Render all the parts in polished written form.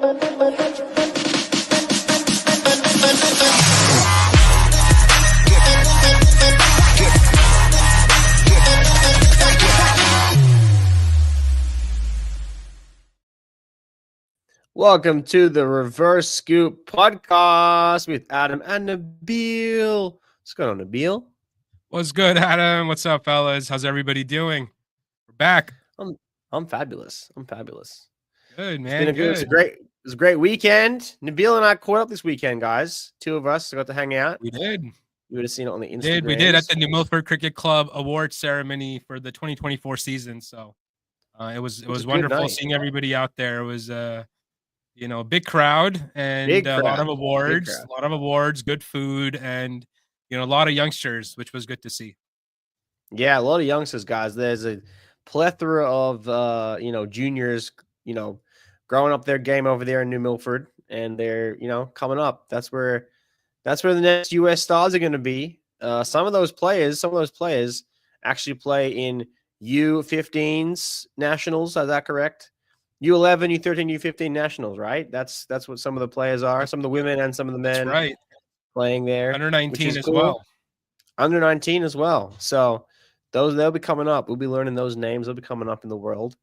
Welcome to the Reverse Scoop podcast with Adam and Nabil. What's going on, Nabil? What's good, Adam? What's up, fellas? How's everybody doing? We're back. I'm fabulous. I'm fabulous. Good, man. It's a great weekend. Nabil and I caught up this weekend, guys. Two of us got to hang out. We did. You would have seen it on the Instagram. We did at the New Milford Cricket Club award ceremony for the 2024 season. So it was wonderful seeing everybody out there. It was a big crowd and a lot of awards, good food, and a lot of youngsters, which was good to see. Yeah, a lot of youngsters, guys. There's a plethora of juniors, growing up their game over there in New Milford, and they're coming up. That's where the next U.S. stars are going to be. Some of those players actually play in U15s nationals. Is that correct? U11, U13, U15 nationals, right? That's what some of the players are. Some of the women and some of the men, that's right, playing there. Under 19 as well. Under 19 as well. So they'll be coming up. We'll be learning those names. They'll be coming up in the world.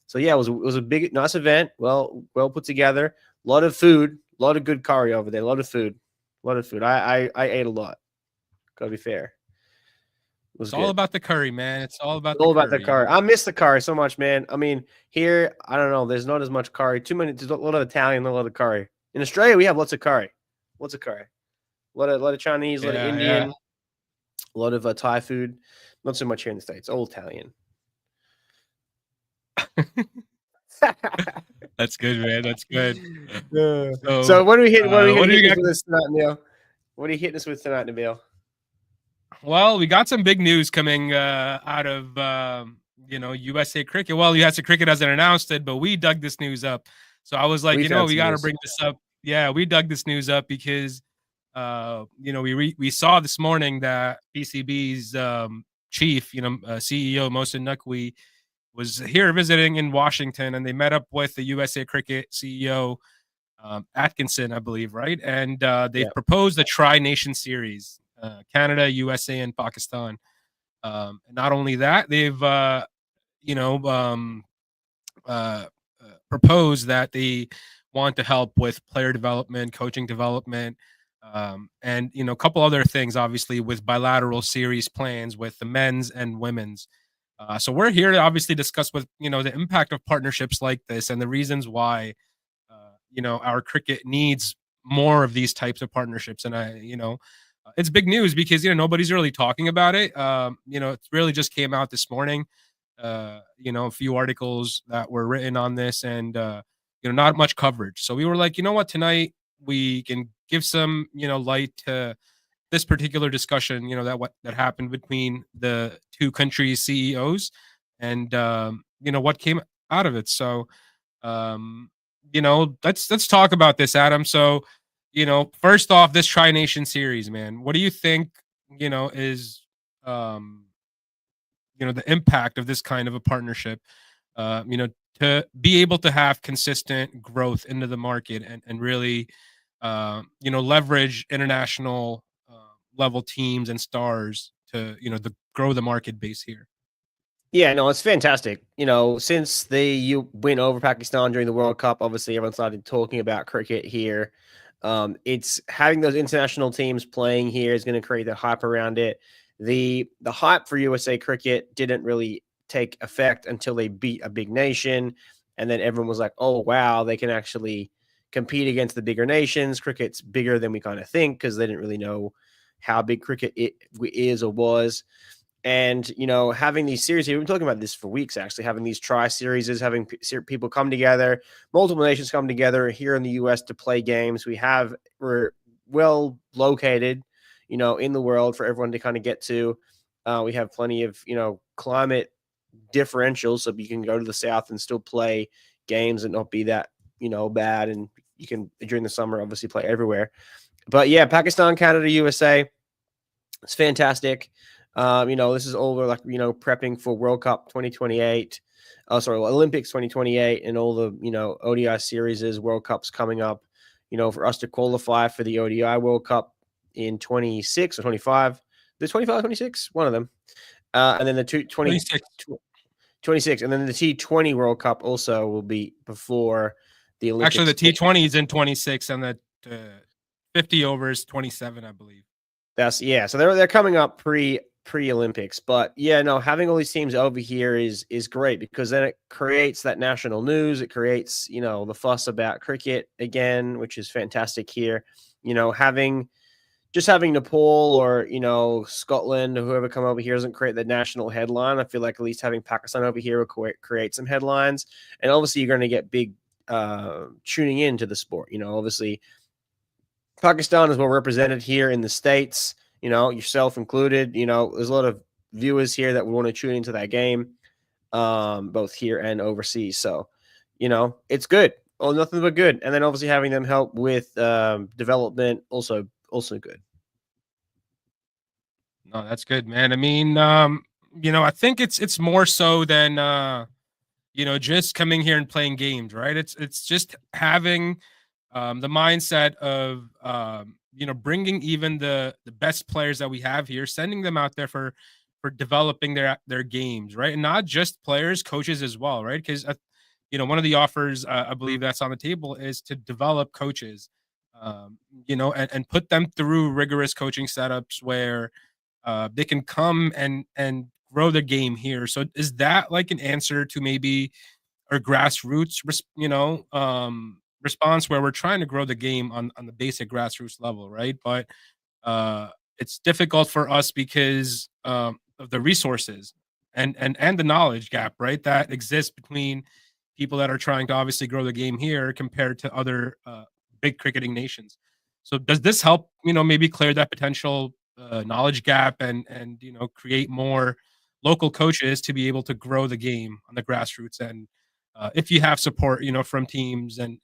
So yeah, it was a big, nice event. Well put together. A lot of food, a lot of good curry over there. A lot of food. I ate a lot. Gotta be fair. It's all about the curry, man. It's all about the curry. I miss the curry so much, man. I mean, here, I don't know. There's not as much curry. There's a lot of Italian, a lot of curry. In Australia, we have lots of curry. A lot of Chinese, a lot of Indian, a lot of Thai food. Not so much here in the States. All Italian. That's good, man. That's good. So what are we hitting? What are we hitting with tonight, Nabil? What are you hitting us with tonight, Nabil? Well, we got some big news coming out of USA Cricket. Well, USA Cricket hasn't announced it, but we dug this news up. So I was like, we got to bring this up. Yeah, we dug this news up because we saw this morning that PCB's chief, CEO Mohsin Naqvi was here visiting in Washington, and they met up with the USA Cricket CEO Atkinson, I believe, right? And they've proposed a Tri-Nation series. Canada, USA, and Pakistan. And not only that, they've proposed that they want to help with player development, coaching development, and a couple other things, obviously, with bilateral series plans with the men's and women's. So we're here to obviously discuss with the impact of partnerships like this and the reasons why our cricket needs more of these types of partnerships. And it's big news because nobody's really talking about it. It really just came out this morning. A few articles that were written on this, and not much coverage. So we were like, tonight we can give some light to this particular discussion. That happened between the two countries' CEOs, and what came out of it. So let's talk about this, Adam. So. First off, this Tri-Nation series, man, what do you think, is, the impact of this kind of a partnership, to be able to have consistent growth into the market and really, leverage international level teams and stars to, grow the market base here? Yeah, no, it's fantastic. Since you went over Pakistan during the World Cup, obviously everyone started talking about cricket here. It's having those international teams playing here is going to create the hype around it. The hype for USA Cricket didn't really take effect until they beat a big nation, and then everyone was like, "Oh wow, they can actually compete against the bigger nations. Cricket's bigger than we kind of think," because they didn't really know how big cricket is or was. And, having these series, we've been talking about this for weeks, actually, having these tri-series, having people come together, multiple nations come together here in the U.S. to play games. We're well located, in the world for everyone to kind of get to. We have plenty of, climate differentials, so you can go to the South and still play games and not be that, bad. And you can, during the summer, obviously play everywhere. But yeah, Pakistan, Canada, USA, it's fantastic. This is all like, prepping for World Cup 2028. Olympics 2028 and all the, ODI series, World Cups coming up, for us to qualify for the ODI World Cup in 26 or 25. There's 25, 26, one of them. And then the 26. 26, and then the T20 World Cup also will be before the Actually, Olympics. the T20 is in 26, and the 50 overs 27, I believe. So they're coming up pre-Olympics, but yeah, no, having all these teams over here is great, because then it creates that national news. It creates, the fuss about cricket again, which is fantastic here. Having Nepal or, Scotland or whoever come over here doesn't create the national headline. I feel like at least having Pakistan over here will create some headlines. And obviously you're going to get big tuning into the sport. Obviously Pakistan is well represented here in the States, yourself included. There's a lot of viewers here that would want to tune into that game, both here and overseas. So, it's good. Well, nothing but good. And then obviously having them help with development, also good. No, that's good, man. I mean, I think it's more so than just coming here and playing games, right? It's just having the mindset of bringing even the best players that we have here, sending them out there for developing their games, right? And not just players, coaches as well, right? Because one of the offers I believe that's on the table is to develop coaches, and put them through rigorous coaching setups where they can come and grow the game here. So is that like an answer to maybe our grassroots, response, where we're trying to grow the game on the basic grassroots level, right? But it's difficult for us because of the resources and the knowledge gap, right, that exists between people that are trying to obviously grow the game here compared to other big cricketing nations. So does this help, maybe clear that potential knowledge gap and create more local coaches to be able to grow the game on the grassroots? And if you have support, from teams and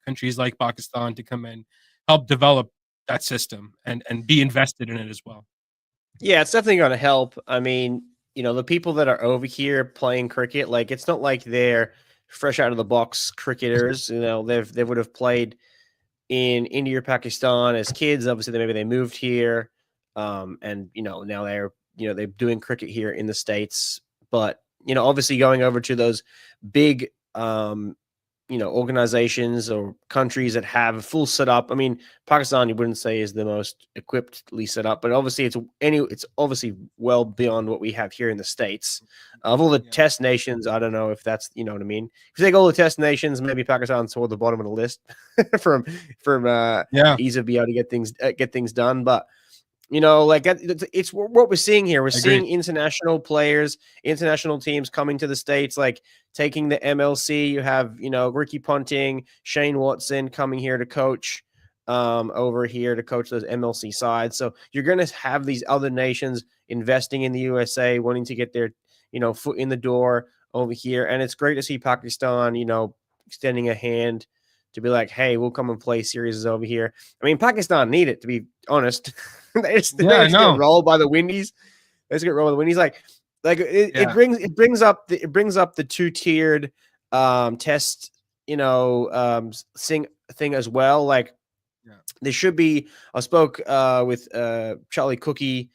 countries like Pakistan to come in, help develop that system and be invested in it as well. Yeah, it's definitely going to help. I mean, the people that are over here playing cricket, like, it's not like they're fresh out of the box cricketers. They would have played in India or Pakistan as kids. Obviously, maybe they moved here, and now they're doing cricket here in the States. But obviously going over to those big organizations or countries that have a full setup. I mean, Pakistan, you wouldn't say is the most equippedly set up, but obviously it's obviously well beyond what we have here in the States. Of all the test nations, I don't know if that's, what I mean. If you take all the test nations, maybe Pakistan's toward the bottom of the list from ease of being able to get things done. But it's what we're seeing here. We're seeing international players, international teams coming to the States, like taking the MLC. You have, Ricky Ponting, Shane Watson coming here to coach over here to coach those MLC sides. So you're going to have these other nations investing in the USA, wanting to get their, foot in the door over here. And it's great to see Pakistan, extending a hand to be like, hey, we'll come and play series over here. I mean, Pakistan need it, to be honest. they just get rolled by the Windies. They just get rolled by the Windies. It brings up the two-tiered test, thing as well. There should be. I spoke with Charlie Cookie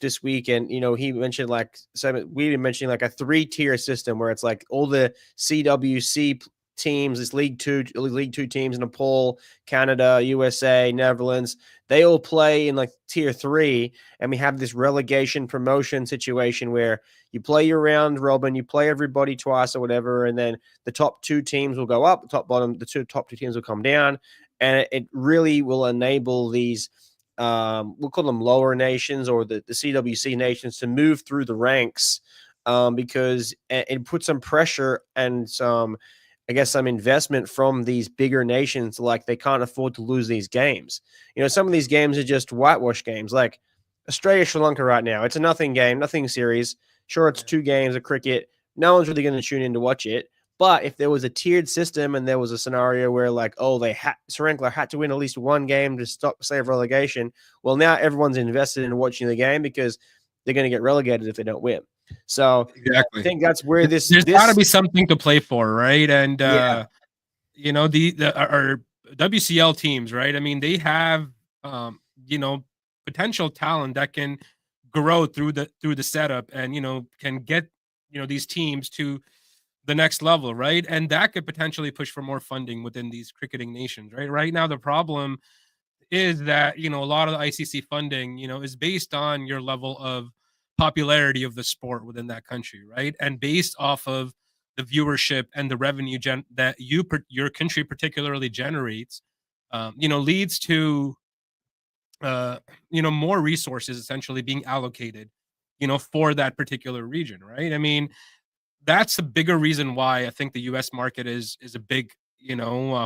this week, and he mentioned we've been mentioning a 3-tier system where it's like all the CWC teams, this League Two teams, Nepal, Canada, USA, Netherlands, they all play in tier 3, and we have this relegation promotion situation where you play your round robin, you play everybody twice or whatever, and then the top 2 teams will go up, the top two teams will come down, and it really will enable these we'll call them lower nations or the CWC nations to move through the ranks, because it puts some pressure and some investment from these bigger nations. They can't afford to lose these games. Some of these games are just whitewash games, like Australia, Sri Lanka right now. It's a nothing game, nothing series. Sure, it's 2 games of cricket. No one's really going to tune in to watch it. But if there was a tiered system and there was a scenario where Sri Lanka had to win at least 1 game to save relegation, well, now everyone's invested in watching the game because they're going to get relegated if they don't win. So I Exactly. think that's where There's got to be something to play for, right? And yeah, the our WCL teams, right? I mean, they have you know, potential talent that can grow through the setup, and can get these teams to the next level, right? And that could potentially push for more funding within these cricketing nations, right? Right now, the problem is that a lot of the ICC funding, is based on your level of popularity of the sport within that country, right? And based off of the viewership and the revenue that your country particularly generates, leads to more resources essentially being allocated, for that particular region, right? I mean, that's a bigger reason why I think the US market is a big,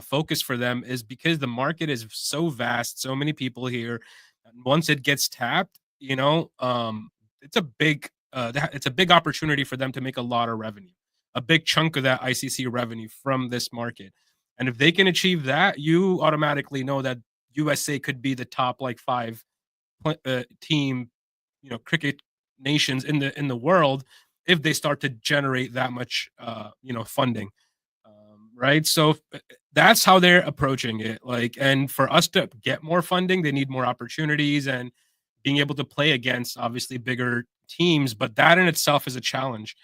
focus for them, is because the market is so vast, so many people here. And once it gets tapped, it's a big opportunity for them to make a lot of revenue, a big chunk of that ICC revenue from this market. And if they can achieve that, you automatically know that USA could be the top like 5 team, cricket nations in the world, if they start to generate that much, funding, right? So that's how they're approaching it. Like, and for us to get more funding, they need more opportunities and being able to play against obviously bigger teams. But that in itself is a challenge,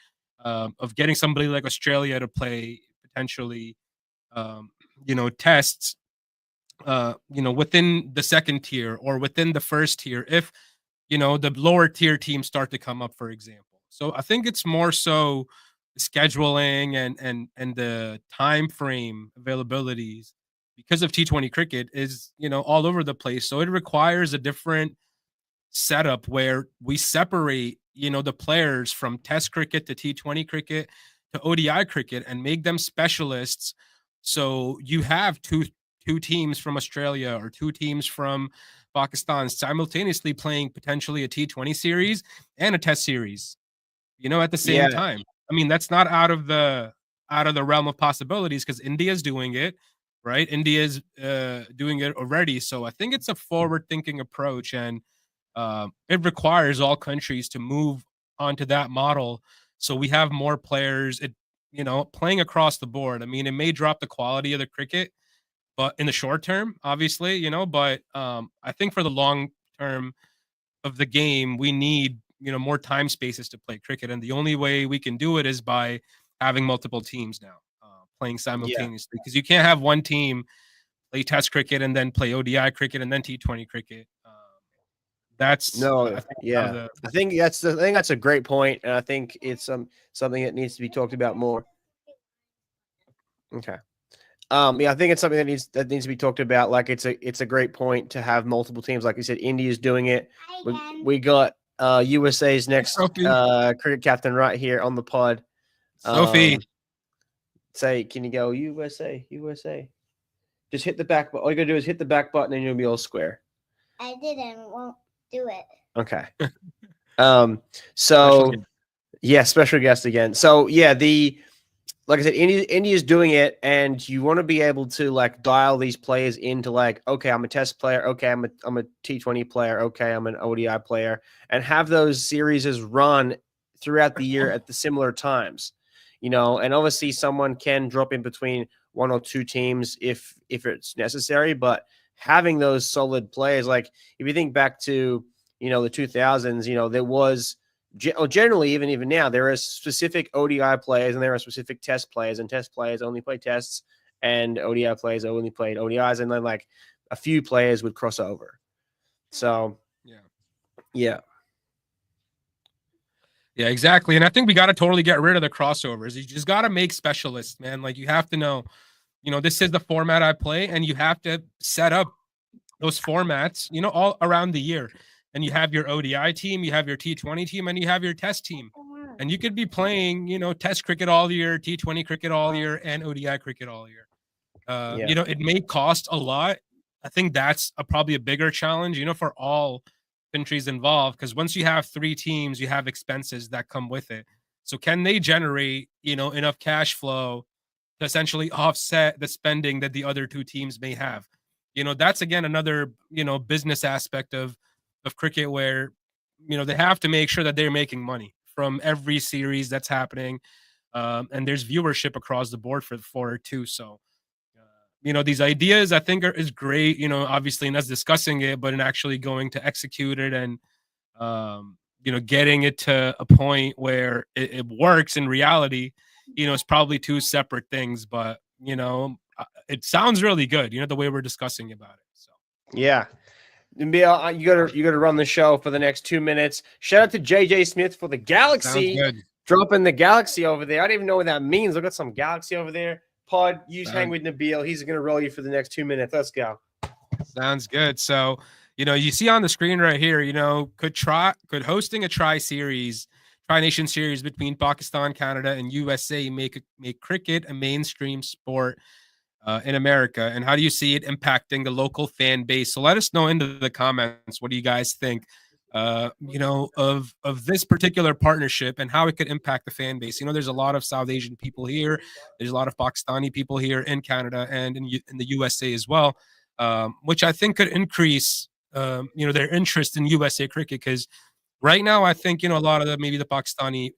of getting somebody like Australia to play potentially, tests, within the second tier or within the first tier, if the lower tier teams start to come up, for example. So I think it's more so scheduling and the time frame availabilities, because of T20 cricket, is all over the place. So it requires a different setup where we separate the players from test cricket to T20 cricket to ODI cricket and make them specialists. So you have two teams from Australia or two teams from Pakistan simultaneously playing potentially a T20 series and a test series, at the same yeah. time. I mean, that's not out of the realm of possibilities, because India's doing it, right? India's doing it already. So I think it's a forward thinking approach, and it requires all countries to move onto that model, so we have more players, playing across the board. I mean, it may drop the quality of the cricket, but in the short term, obviously, but I think for the long term of the game, we need, more time spaces to play cricket. And the only way we can do it is by having multiple teams now, playing Yeah. simultaneously, because you can't have one team play test cricket and then play ODI cricket and then T20 cricket. That's, No, I think, how yeah. the I think that's a great point, and I think it's something that needs to be talked about more. Okay. Yeah, I think it's something that needs to be talked about. Like, it's a great point to have multiple teams. Like you said, India's doing it. We got USA's next Sophie. cricket captain right here on the pod. Sophie. Say, can you go USA, USA? Just hit the back button. All you gotta do is hit the back button, and you'll be all square. I didn't won't do it. Okay. Special So guest. yeah, special guest again. So yeah, like I said, India's doing it, and you want to be able to like dial these players into like, okay, I'm a test player, okay, I'm a T20 player, okay, I'm an ODI player, and have those series run throughout the year at the similar times, and obviously someone can drop in between one or two teams if it's necessary, but having those solid players, like if you think back to the 2000s, there was generally even now there are specific ODI players and there are specific test players, and test players only play tests, and ODI players only played ODIs, and then like a few players would cross over. So yeah. Yeah, exactly. And I think we got to totally get rid of the crossovers. You just got to make specialists, man. Like, you have to know, this is the format I play, and you have to set up those formats, all around the year. And you have your ODI team, you have your T20 team, and you have your test team. And you could be playing, test cricket all year, T20 cricket all year, and ODI cricket all year. It may cost a lot. I think that's probably a bigger challenge, for all countries involved, because once you have 3 teams, you have expenses that come with it. So can they generate, enough cash flow to essentially offset the spending that the other 2 teams may have? That's again another, business aspect of cricket, where, they have to make sure that they're making money from every series that's happening, and there's viewership across the board for it too. So these ideas I think is great, obviously in us discussing it, but in actually going to execute it and getting it to a point where it works in reality, it's probably two separate things, but it sounds really good, the way we're discussing about it. So yeah. Bill, you gotta run the show for the next 2 minutes. Shout out to JJ Smith for the Galaxy. Dropping the Galaxy over there. I don't even know what that means. I've got some Galaxy over there. Pod, you hang with Nabil. He's going to roll you for the next 2 minutes. Let's go. Sounds good. So, you see on the screen right here, could hosting a Tri-Nation series between Pakistan, Canada, and USA make cricket a mainstream sport in America? And how do you see it impacting the local fan base? So let us know into the comments. What do you guys think? Of this particular partnership and how it could impact the fan base. There's a lot of South Asian people here. There's a lot of Pakistani people here in Canada and in the USA as well, which I think could increase, their interest in USA cricket. Because right now, I think, a lot of maybe the Pakistani,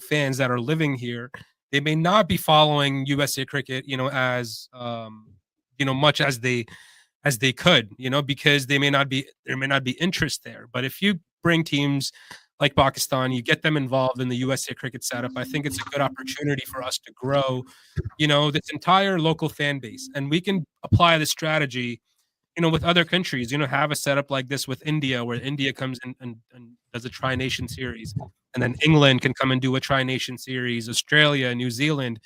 fans that are living here, they may not be following USA cricket, as, much as they could, because there may not be interest there. But if you bring teams like Pakistan, you get them involved in the USA cricket setup, I think it's a good opportunity for us to grow, this entire local fan base. And we can apply this strategy, with other countries, have a setup like this with India, where India comes in and does a Tri-Nation series. And then England can come and do a Tri-Nation series, Australia, New Zealand.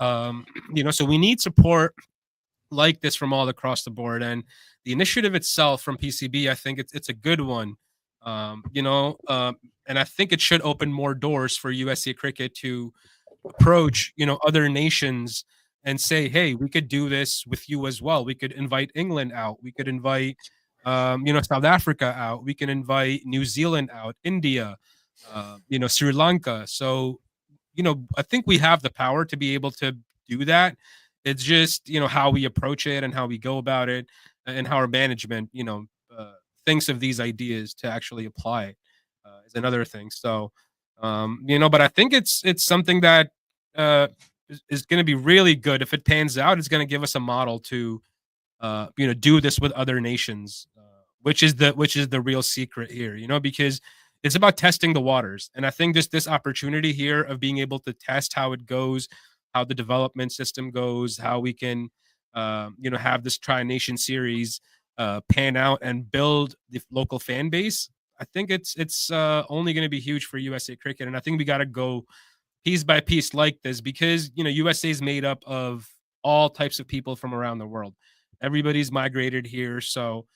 So we need support like this from all across the board. And the initiative itself from PCB, I think it's a good one. And I think it should open more doors for USA cricket to approach, other nations and say, hey, we could do this with you as well. We could invite England out. We could invite, South Africa out. We can invite New Zealand out, India, Sri Lanka. So, I think we have the power to be able to do that. It's just, how we approach it and how we go about it and how our management, thinks of these ideas to actually apply it is another thing. So, but I think it's something that is going to be really good. If it pans out, it's going to give us a model to, do this with other nations, which is the real secret here, because it's about testing the waters. And I think this opportunity here of being able to test how it goes, how the development system goes, how we can, have this Tri-Nation series pan out and build the local fan base. I think it's only going to be huge for USA cricket. And I think we got to go piece by piece like this because, USA is made up of all types of people from around the world. Everybody's migrated here. So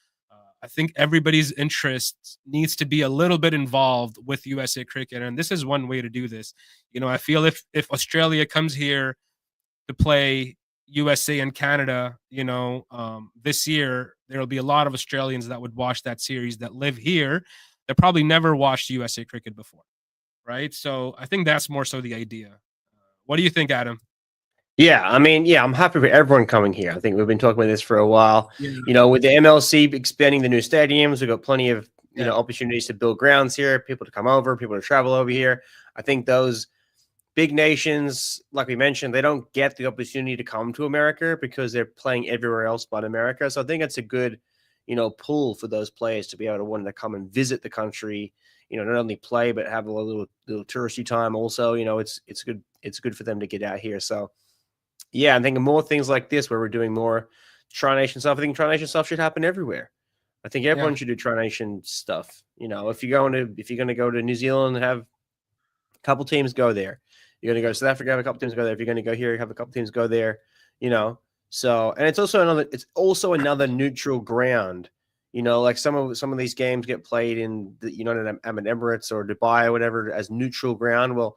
I think everybody's interest needs to be a little bit involved with USA cricket. And this is one way to do this. I feel if Australia comes here to play USA and Canada, this year, there'll be a lot of Australians that would watch that series that live here that probably never watched USA cricket before. Right. So I think that's more so the idea. What do you think, Adam? Yeah, I mean, I'm happy for everyone coming here. I think we've been talking about this for a while. Yeah. With the MLC expanding the new stadiums, we've got plenty of opportunities to build grounds here, people to come over, people to travel over here. I think those big nations, like we mentioned, they don't get the opportunity to come to America because they're playing everywhere else but America. So I think it's a good, pull for those players to be able to want to come and visit the country. Not only play but have a little touristy time. Also, it's good. It's good for them to get out here. So. Yeah, I'm thinking more things like this where we're doing more Tri-Nation stuff. I think Tri-Nation stuff should happen everywhere. I think everyone should do Tri-Nation stuff. If you're going to go to New Zealand and have a couple teams go there. You're going to go to South Africa, have a couple teams go there. If you're going to go here, have a couple teams go there. So and it's also another neutral ground. Like some of these games get played in the United Arab Emirates or Dubai or whatever as neutral ground. Well,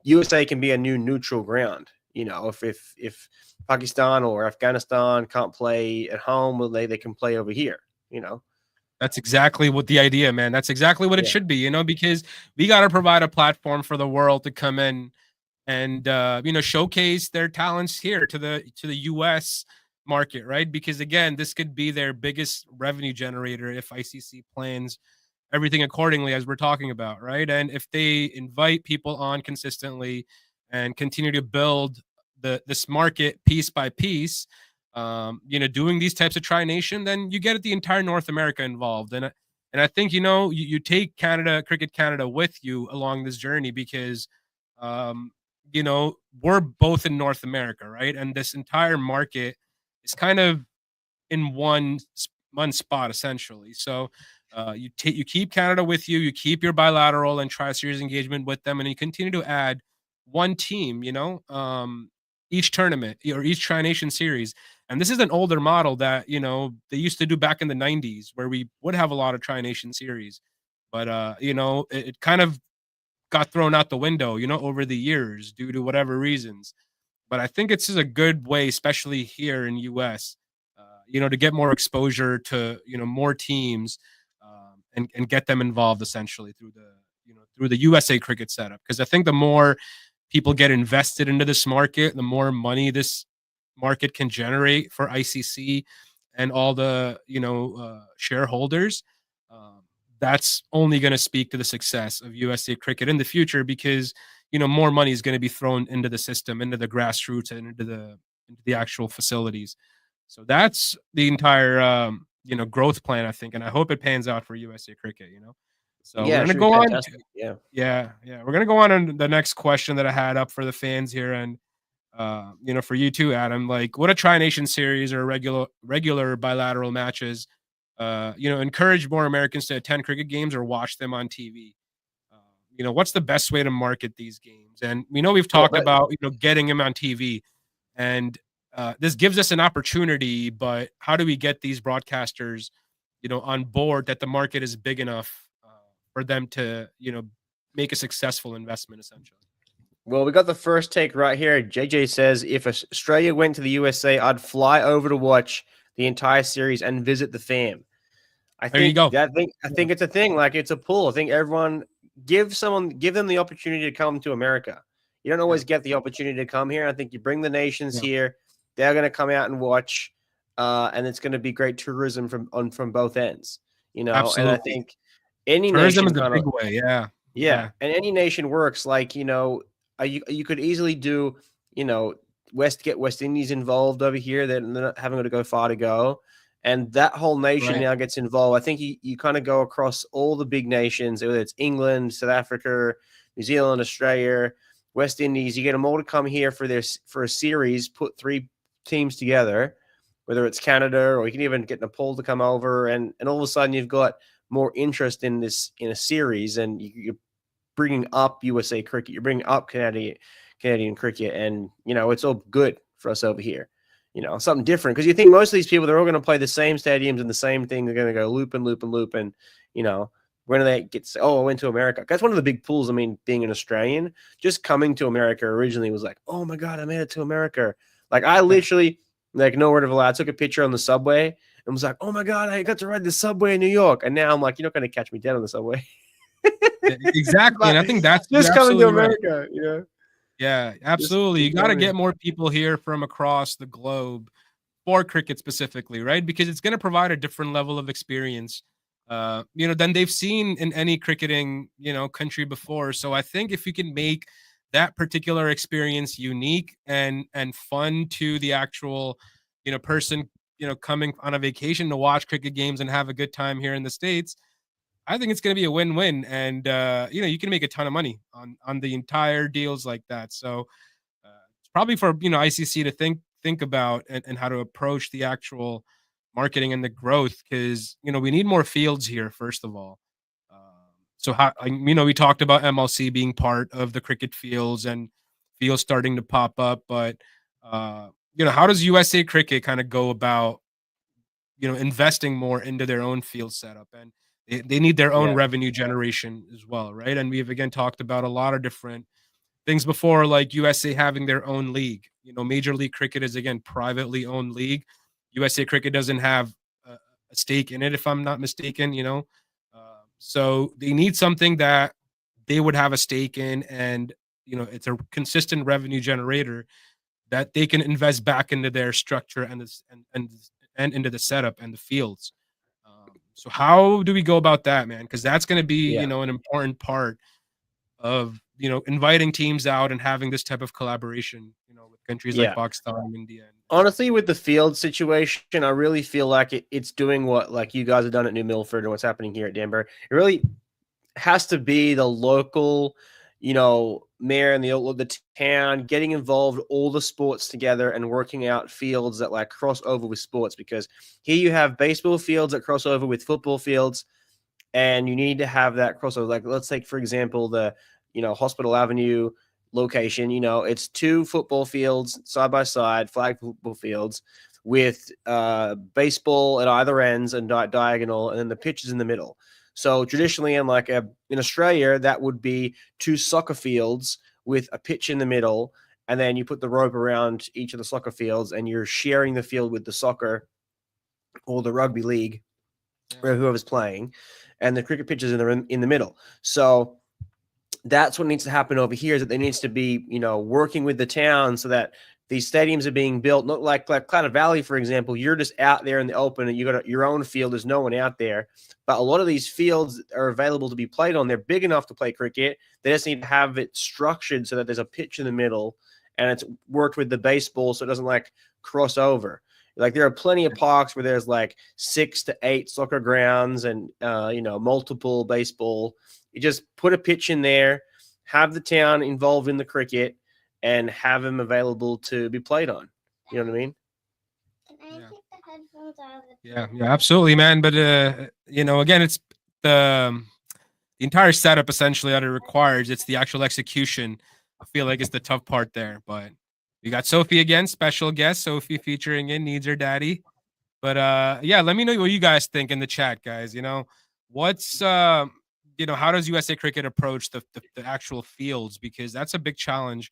USA can be a new neutral ground. If Pakistan or Afghanistan can't play at home, well, they can play over here, That's exactly what the idea, man. That's exactly what it should be, because we got to provide a platform for the world to come in and, showcase their talents here to the US market, right? Because again, this could be their biggest revenue generator if ICC plans everything accordingly, as we're talking about, right? And if they invite people on consistently and continue to build this market piece by piece, doing these types of Tri-Nation, then you get the entire North America involved. And I think, you take Cricket Canada with you along this journey because, we're both in North America, right? And this entire market is kind of in one spot essentially. So you keep Canada with you, you keep your bilateral and tri-series engagement with them, and you continue to add one team, each tournament or each Tri-Nation series. And this is an older model that they used to do back in the 90s, where we would have a lot of Tri-Nation series, but it kind of got thrown out the window, over the years due to whatever reasons. But I think it's just a good way, especially here in US, to get more exposure to more teams, and get them involved essentially through the USA cricket setup. Because I think the more people get invested into this market, the more money this market can generate for ICC and all the shareholders. That's only going to speak to the success of USA cricket in the future, because more money is going to be thrown into the system, into the grassroots, and into the actual facilities. So that's the entire growth plan, I think, and I hope it pans out for USA cricket. So Yeah, we're it gonna should be go on. fantastic. Yeah. Yeah. We're gonna go on to the next question that I had up for the fans here, and for you too, Adam. Like, what a Tri-Nation series or regular bilateral matches, encourage more Americans to attend cricket games or watch them on TV. What's the best way to market these games? And we know we've talked about getting them on TV, and this gives us an opportunity. But how do we get these broadcasters, on board that the market is big enough for them to, make a successful investment, essentially? Well, we got the first take right here. JJ says, if Australia went to the USA, I'd fly over to watch the entire series and visit the fam. There you go. I think it's a thing. Like, it's a pull. I think everyone give them the opportunity to come to America. You don't always get the opportunity to come here. I think you bring the nations here. They're going to come out and watch, and it's going to be great tourism from both ends. Absolutely. And I think any tourism nation is a big way. Yeah, and any nation works. Like, you could easily do, get West Indies involved over here. They're not having to go far to go. And that whole nation now gets involved. I think you kind of go across all the big nations, whether it's England, South Africa, New Zealand, Australia, West Indies. You get them all to come here for a series, put 3 teams together, whether it's Canada, or you can even get Nepal to come over. And all of a sudden you've got more interest in a series, and you're bringing up USA cricket. You're bringing up Canadian cricket, and it's all good for us over here. Something different, because you think most of these people, they're all going to play the same stadiums and the same thing. They're going to go loop and loop and loop, and when do they get? Oh, I went to America. That's one of the big pulls. I mean, being an Australian, just coming to America originally was like, oh my god, I made it to America. Like, I literally, like, no word of a lie, I took a picture on the subway and was like, oh my god, I got to ride the subway in New York. And now I'm like, you're not going to catch me dead on the subway. Exactly. And I think that's just coming to America, right. Yeah, absolutely. You got to get more people here from across the globe for cricket specifically, right? Because it's going to provide a different level of experience, than they've seen in any cricketing, country before. So I think if you can make that particular experience unique and fun to the actual, person, coming on a vacation to watch cricket games and have a good time here in the States, I think it's going to be a win-win, and you can make a ton of money on the entire deals like that. So it's probably for ICC to think about and how to approach the actual marketing and the growth, because we need more fields here first of all. So how we talked about MLC being part of the cricket fields and fields starting to pop up, but how does USA Cricket kind of go about investing more into their own field setup? And they need their own revenue generation as well, right? And we've again talked about a lot of different things before, like USA having their own league. Major League Cricket is again privately owned league. USA Cricket doesn't have a stake in it, if I'm not mistaken. So they need something that they would have a stake in, and it's a consistent revenue generator that they can invest back into their structure and into the setup and the fields. So how do we go about that, man? Because that's going to be, Yeah. an important part of, inviting teams out and having this type of collaboration, with countries like Yeah. Pakistan, India. Honestly, with the field situation, I really feel like it's doing what like you guys have done at New Milford and what's happening here at Denver. It really has to be the local, mayor and the town getting involved, all the sports together and working out fields that like cross over with sports. Because here you have baseball fields that cross over with football fields, and you need to have that crossover. Like let's take for example the Hospital Avenue location. It's two football fields side by side, flag football fields with baseball at either ends and diagonal, and then the pitch is in the middle. So traditionally, in Australia, that would be two soccer fields with a pitch in the middle, and then you put the rope around each of the soccer fields, and you're sharing the field with the soccer or the rugby league, or whoever's playing, and the cricket pitches in the middle. So that's what needs to happen over here, is that there needs to be, working with the town so that these stadiums are being built, not like Cloud Valley, for example. You're just out there in the open and you got your own field. There's no one out there. But a lot of these fields are available to be played on. They're big enough to play cricket. They just need to have it structured so that there's a pitch in the middle and it's worked with the baseball so it doesn't like cross over. Like there are plenty of parks where there's like 6 to 8 soccer grounds and multiple baseball. You just put a pitch in there, have the town involved in the cricket, and have them available to be played on. You know what I mean? Can I take the headphones out of the Yeah, absolutely, man. But again, it's the entire setup essentially that it requires. It's the actual execution. I feel like it's the tough part there. But we got Sophie again, special guest Sophie featuring in Needs Her Daddy. But yeah, let me know what you guys think in the chat, guys. What's how does USA Cricket approach the actual fields? Because that's a big challenge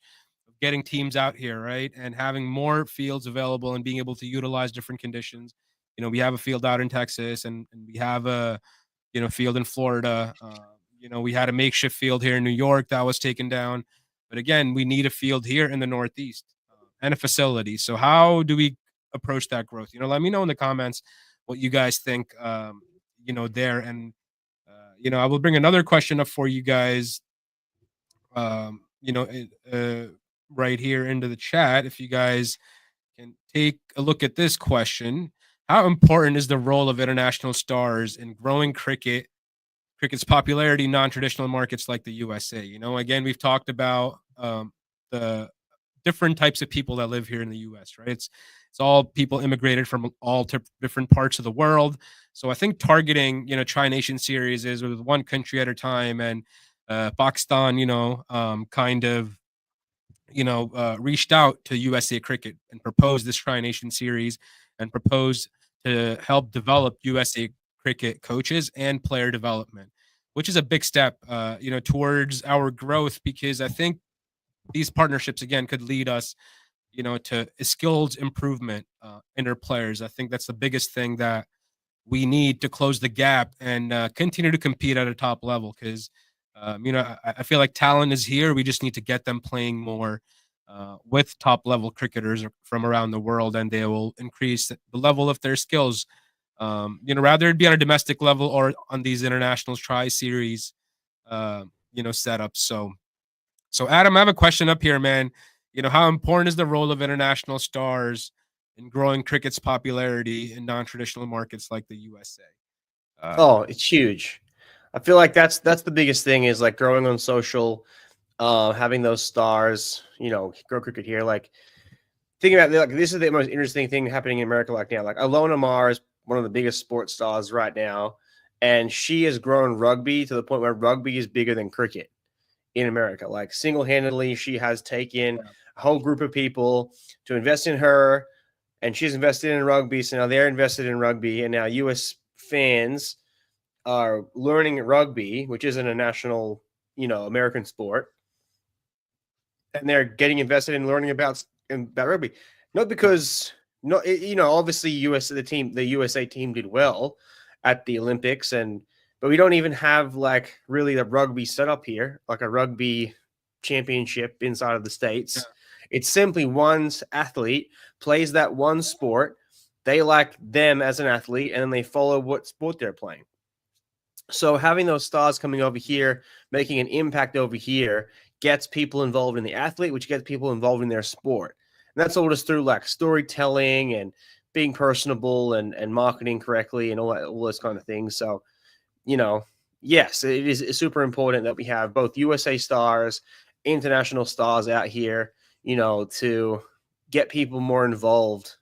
of getting teams out here, right? And having more fields available and being able to utilize different conditions. We have a field out in Texas and we have a field in Florida. We had a makeshift field here in New York that was taken down. But again, we need a field here in the Northeast and a facility. So how do we approach that growth? Let me know in the comments what you guys think, there. And, I will bring another question up for you guys, right here into the chat. If you guys can take a look at this question. How important is the role of international stars in growing cricket's popularity in non-traditional markets like the USA? Again, we've talked about the different types of people that live here in the US, right? It's all people immigrated from all different parts of the world. So I think targeting, Tri-Nation series is with one country at a time, and Pakistan, kind of, reached out to USA Cricket and proposed this Tri-Nation series and proposed to help develop USA Cricket coaches and player development, which is a big step, towards our growth, because I think these partnerships again could lead us, to skills improvement in our players. I think that's the biggest thing that we need to close the gap and continue to compete at a top level. Because I feel like talent is here. We just need to get them playing more with top level cricketers from around the world, and they will increase the level of their skills. Rather it be on a domestic level or on these internationals, tri-series, setups. So Adam, I have a question up here, man. How important is the role of international stars in growing cricket's popularity in non-traditional markets like the USA? It's huge. I feel like that's the biggest thing, is like growing on social, having those stars, grow cricket here. Like thinking about like this is the most interesting thing happening in America like now. Like Alona Mar is one of the biggest sports stars right now, and she has grown rugby to the point where rugby is bigger than cricket in America. Like single-handedly, she has taken a whole group of people to invest in her, and she's invested in rugby. So now they're invested in rugby, and now U.S. fans are learning rugby, which isn't a national, American sport, and they're getting invested in learning about rugby. Not because, obviously the USA team did well at the Olympics, but we don't even have like really the rugby set up here, like a rugby championship inside of the States. Yeah. It's simply one athlete plays that one sport, they like them as an athlete, and then they follow what sport they're playing. So having those stars coming over here, making an impact over here, gets people involved in the athlete, which gets people involved in their sport. And that's all just through like storytelling and being personable and marketing correctly and all those kind of things. So, yes, it is super important that we have both USA stars, international stars out here, to get people more involved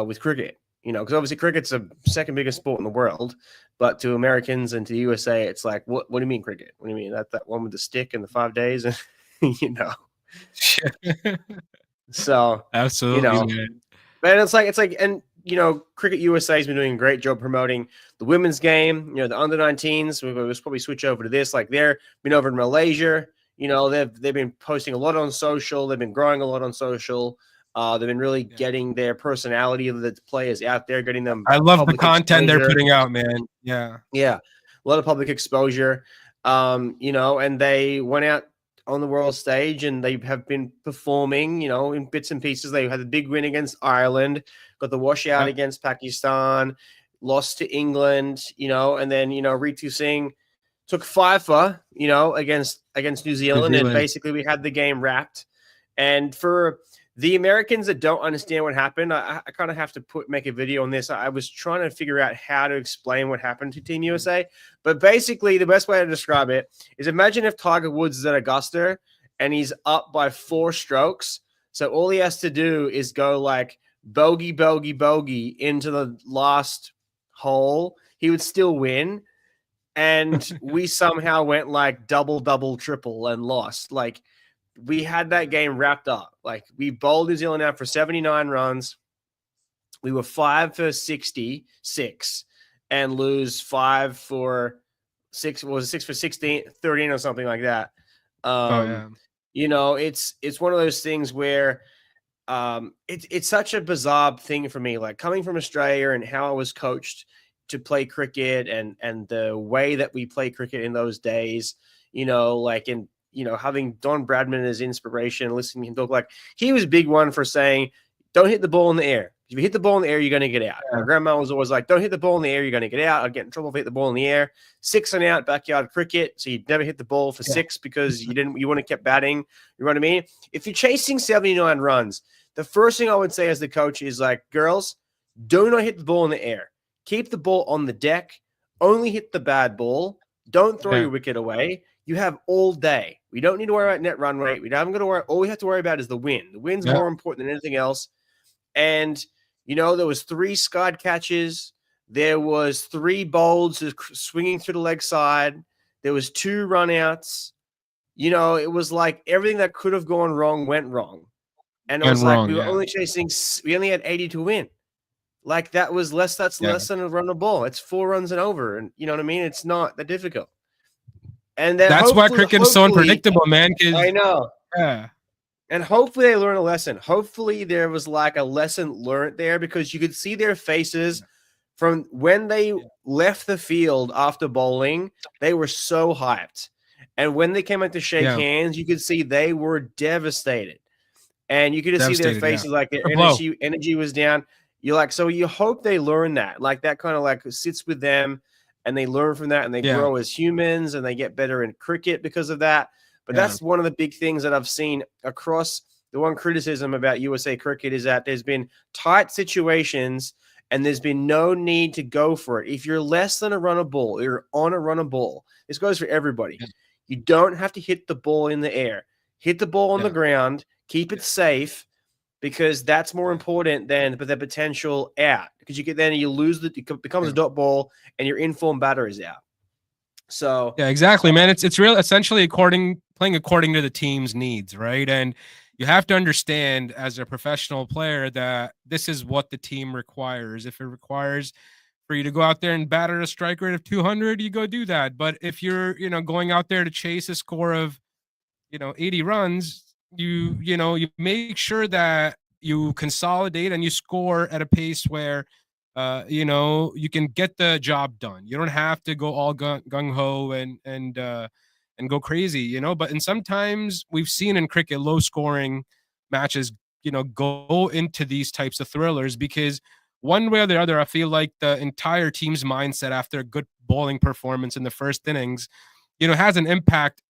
with cricket. Because obviously cricket's the second biggest sport in the world, but to Americans and to the USA, it's like, what do you mean cricket? What do you mean that one with the stick and the 5 days? And so Absolutely, man. but it's like, and Cricket USA has been doing a great job promoting the women's game. The under 19s. We'll probably switch over to this. Like they've been over in Malaysia. They've been posting a lot on social. They've been growing a lot on social. They've been really getting their personality of the players out there, getting them. I love the content they're putting out, man. Yeah, a lot of public exposure. And they went out on the world stage and they have been performing, in bits and pieces. They had a big win against Ireland, got the washout against Pakistan, lost to England, and then, Ritu Singh took FIFA, against New Zealand. And basically we had the game wrapped. And for the Americans that don't understand what happened, I kind of have to make a video on this. I was trying to figure out how to explain what happened to Team USA. But basically, the best way to describe it is imagine if Tiger Woods is at Augusta and he's up by 4 strokes. So all he has to do is go like bogey, bogey, bogey into the last hole. He would still win. And we somehow went like double, double, triple and lost. Like, we had that game wrapped up. Like we bowled New Zealand out for 79 runs. We were 5 for 66 and lose 5 for 6. Was it 6 for 16, 13 or something like that? It's one of those things where it's such a bizarre thing for me. Like coming from Australia and how I was coached to play cricket and the way that we play cricket in those days, having Don Bradman as inspiration, listening to him talk, like he was a big one for saying, don't hit the ball in the air. If you hit the ball in the air, you're going to get out. My grandma was always like, don't hit the ball in the air, you're going to get out. I'd get in trouble if I hit the ball in the air. 6 and out, backyard cricket. So you'd never hit the ball for 6 because you wouldn't have kept batting. You know what I mean? If you're chasing 79 runs, the first thing I would say as the coach is like, girls, do not hit the ball in the air. Keep the ball on the deck. Only hit the bad ball. Don't throw your wicket away. You have all day. We don't need to worry about net run rate. We don't going to worry. All we have to worry about is the win. The win's more important than anything else. And, there was 3 skied catches. There was 3 bowls swinging through the leg side. There was 2 run outs. It was like everything that could have gone wrong went wrong. And it was like we were only chasing – we only had 80 to win. Like that was less – that's less than a run of ball. It's 4 runs and over. And you know what I mean? It's not that difficult. And then that's why cricket is so unpredictable, man. I know. Yeah. And hopefully they learn a lesson. Hopefully there was like a lesson learned there because you could see their faces from when they left the field after bowling. They were so hyped. And when they came out to shake hands, you could see they were devastated. And you could just see their faces like their energy was down. You're like, so you hope they learn that. Like that kind of like sits with them. And they learn from that and they grow as humans and they get better in cricket because of that. But that's one of the big things that I've seen across the one criticism about USA cricket is that there's been tight situations and there's been no need to go for it. If you're less than a run of ball, you're on a run of ball. This goes for everybody. You don't have to hit the ball in the air. Hit the ball on the ground. Keep it safe. Because that's more important than the potential out. Because you lose it becomes a dot ball and your informed batter is out. So exactly, man. It's real essentially playing according to the team's needs, right? And you have to understand as a professional player that this is what the team requires. If it requires for you to go out there and bat at a strike rate of 200, you go do that. But if you're going out there to chase a score of 80 runs, you make sure that you consolidate and you score at a pace where you can get the job done. You don't have to go all gung-ho and go crazy, but and sometimes we've seen in cricket low scoring matches go into these types of thrillers because one way or the other, I feel like the entire team's mindset after a good bowling performance in the first innings, has an impact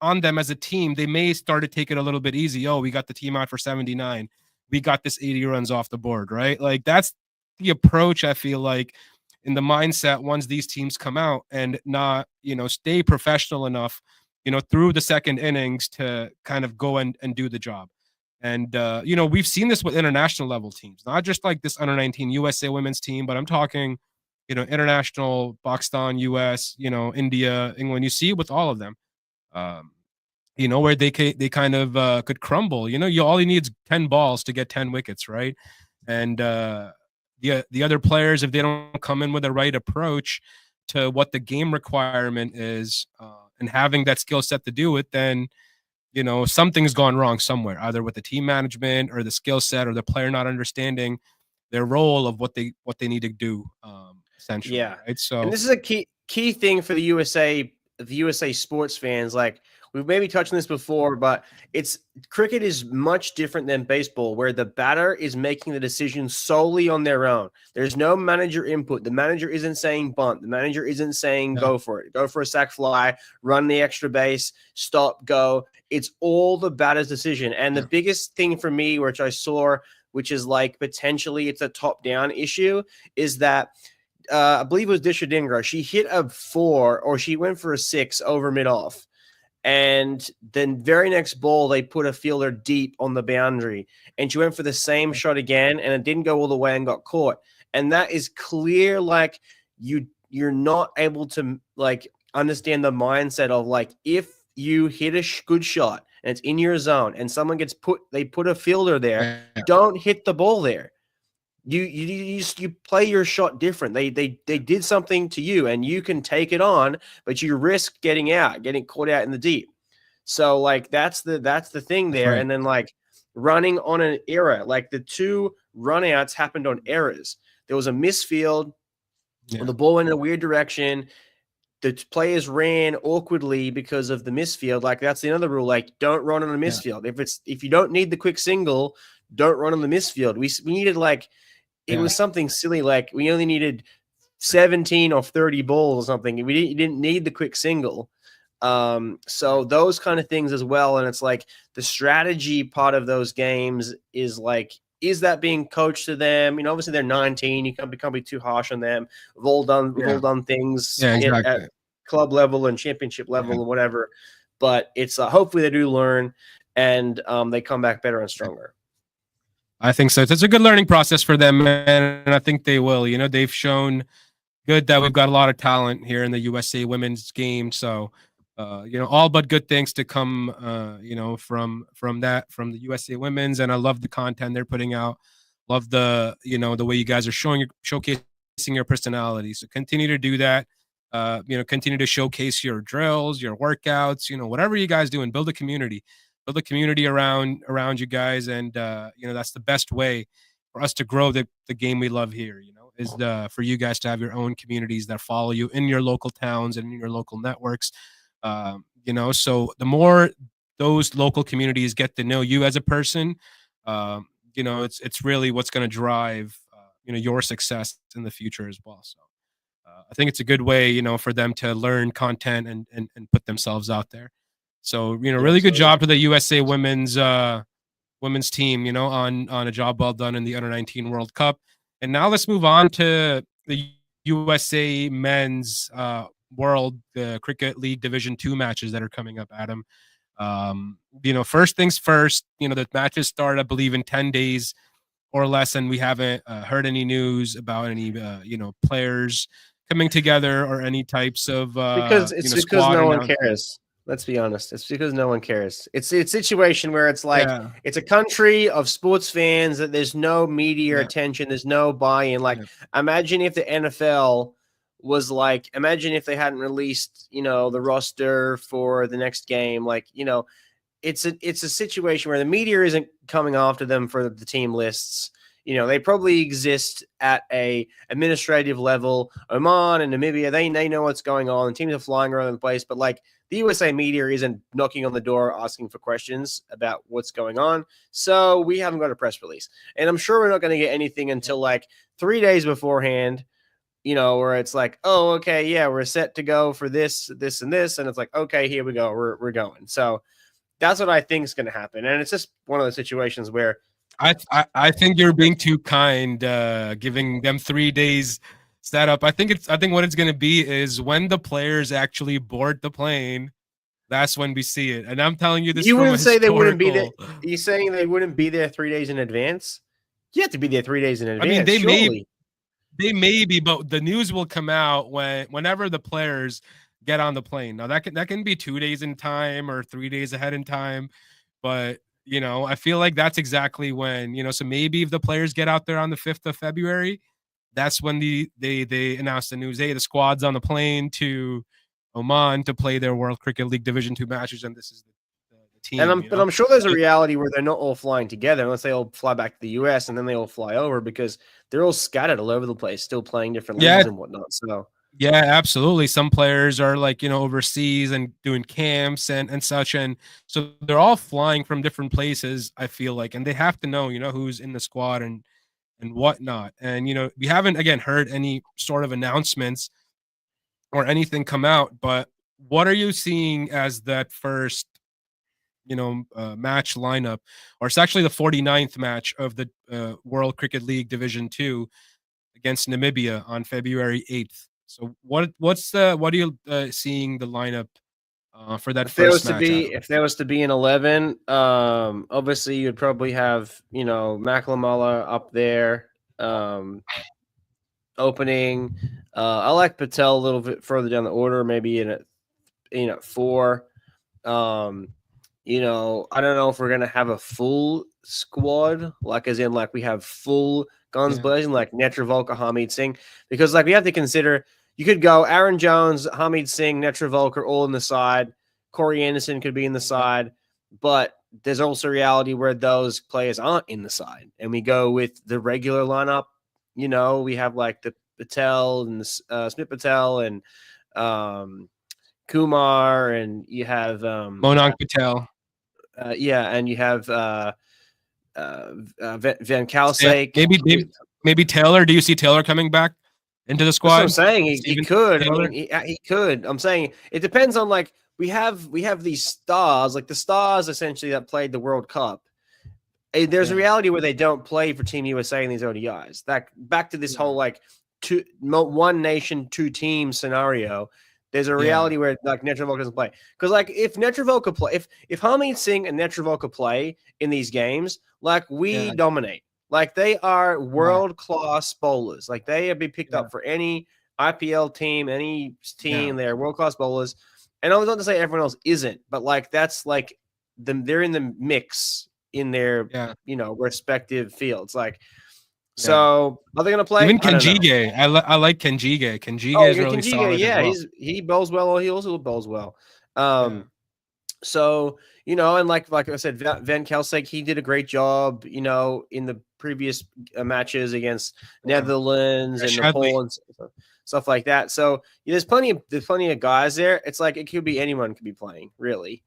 on them as a team. They may start to take it a little bit easy. Oh, we got the team out for 79. We got this 80 runs off the board, right? Like that's the approach I feel like in the mindset once these teams come out and not, stay professional enough, through the second innings to kind of go and do the job. And, we've seen this with international level teams, not just like this under 19 USA women's team, but I'm talking, international, Pakistan, US, India, England. You see it with all of them. Um, where they kind of could crumble. All you need is 10 balls to get 10 wickets, right? And the other players, if they don't come in with the right approach to what the game requirement is, and having that skill set to do it, then something's gone wrong somewhere, either with the team management or the skill set or the player not understanding their role of what they need to do, essentially. Yeah. Right. So, and this is a key thing for the USA sports fans. Like we've maybe touched on this before, but cricket is much different than baseball, where the batter is making the decision solely on their own. There's no manager input. The manager isn't saying bunt. The manager isn't saying go for it, go for a sac fly, run the extra base, stop, go. It's all the batter's decision. And the biggest thing for me, which I saw, which is like potentially it's a top-down issue, is that I believe it was Disha Dingra. She hit a 4 or she went for a 6 over mid-off. And then very next ball, they put a fielder deep on the boundary. And she went for the same shot again, and it didn't go all the way and got caught. And that is clear, like, you're not able to, like, understand the mindset of, like, if you hit a good shot and it's in your zone and someone they put a fielder there, don't hit the ball there. You play your shot different. They did something to you, and you can take it on, but you risk getting caught out in the deep. So like that's the thing there. Right. And then like running on an error, like the 2 runouts happened on errors. There was a misfield. The ball went in a weird direction. The players ran awkwardly because of the misfield. Like that's another rule. Like don't run on a misfield. If you don't need the quick single, don't run on the misfield. We needed like. It was something silly, like we only needed 17 or 30 balls or something. You didn't need the quick single. So those kind of things as well. And it's like the strategy part of those games is like, is that being coached to them? Obviously they're 19. You can't be too harsh on them. We've all done things at club level and championship level and whatever. But it's hopefully they do learn and they come back better and stronger. I think so. It's a good learning process for them, and I think they will. They've shown good that we've got a lot of talent here in the USA women's game. So, all but good things to come, from the USA women's. And I love the content they're putting out. Love the way you guys are showcasing your personality. So continue to do that. Continue to showcase your drills, your workouts, whatever you guys do, and build a community. Build a community around you guys, and that's the best way for us to grow the game we love here. Is for you guys to have your own communities that follow you in your local towns and in your local networks. So the more those local communities get to know you as a person, it's really what's going to drive your success in the future as well. So I think it's a good way for them to learn content and put themselves out there. So, really good job to the USA women's team, on a job well done in the Under-19 World Cup. And now let's move on to the USA men's World Cricket League Division 2 matches that are coming up, Adam. First things first, the matches start, I believe, in 10 days or less, and we haven't heard any news about any, players coming together or any types of because no one cares. Let's be honest. It's because no one cares. It's a situation where it's like it's a country of sports fans that there's no media attention, there's no buy-in. Like, imagine if the NFL was like, imagine if they hadn't released, the roster for the next game. Like, it's a situation where the media isn't coming after them for the team lists. They probably exist at a administrative level. Oman and Namibia, they know what's going on. And teams are flying around the place, but like the USA media isn't knocking on the door asking for questions about what's going on. So we haven't got a press release. And I'm sure we're not going to get anything until like 3 days beforehand, where it's like, oh, okay, yeah, we're set to go for this, this, and this. And it's like, okay, here we go. We're going. So that's what I think is going to happen. And it's just one of those situations where I think you're being too kind, giving them 3 days setup. I think what it's going to be is when the players actually board the plane, that's when we see it. And I'm telling you this. You from wouldn't say they wouldn't be there. historical- Are you saying they wouldn't be there 3 days in advance? You have to be there 3 days in advance. I mean, surely. they may be, but the news will come out whenever the players get on the plane. Now that can be 2 days in time or 3 days ahead in time, but I feel like that's exactly when, so maybe if the players get out there on the 5th of February, that's when they announce the news. Hey, the squad's on the plane to Oman to play their World Cricket League Division 2 matches, and this is the team. But I'm sure there's a reality where they're not all flying together unless they all fly back to the US and then they all fly over, because they're all scattered all over the place, still playing different leagues and whatnot. So yeah, absolutely. Some players are like, overseas and doing camps and such. And so they're all flying from different places, I feel like, and they have to know, who's in the squad and whatnot. And, we haven't, again, heard any sort of announcements or anything come out, but what are you seeing as that first, match lineup? Or it's actually the 49th match of the World Cricket League Division 2 against Namibia on February 8th. So what are you seeing the lineup for that first match? If there was to be an 11, obviously you'd probably have, McLamala up there opening. I like Patel a little bit further down the order, maybe in at 4. I don't know if we're gonna have a full squad, like as in like we have full guns blazing, like Netravolkar, Harmeet Singh, because like we have to consider you could go Aaron Jones, Harmeet Singh, Netravolkar all in the side. Corey Anderson could be in the side, but there's also reality where those players aren't in the side, and we go with the regular lineup. We have like the Patel and the Smith Patel and Kumar, and you have Monank Patel. And you have Van Kalsake. Maybe Taylor. Do you see Taylor coming back into the squad? That's what I'm saying he could. I mean, he could. I'm saying it depends on like we have these stars, like the stars essentially that played the World Cup. There's a reality where they don't play for Team USA in these ODIs. That back to this whole like one nation, 2 teams scenario. There's a reality where like Netravolkar doesn't play, because like if Netravolkar play, if Harmeet Singh and Netravolkar play in these games, like we dominate. Like they are world class bowlers. Like they have been picked up for any IPL team, any team. They're world class bowlers. And I was not to say everyone else isn't, but like that's like they're in the mix in their respective fields. Like. So are they going to play? Even Kenjige. I like Kenjige. Kenjige is really solid. Yeah, well. he bowls well. He also bowls well. So and like I said, Van Kalsake, he did a great job. In the previous matches against Netherlands and Nepal and stuff like that. So there's plenty of guys there. It's like it could be anyone could be playing really.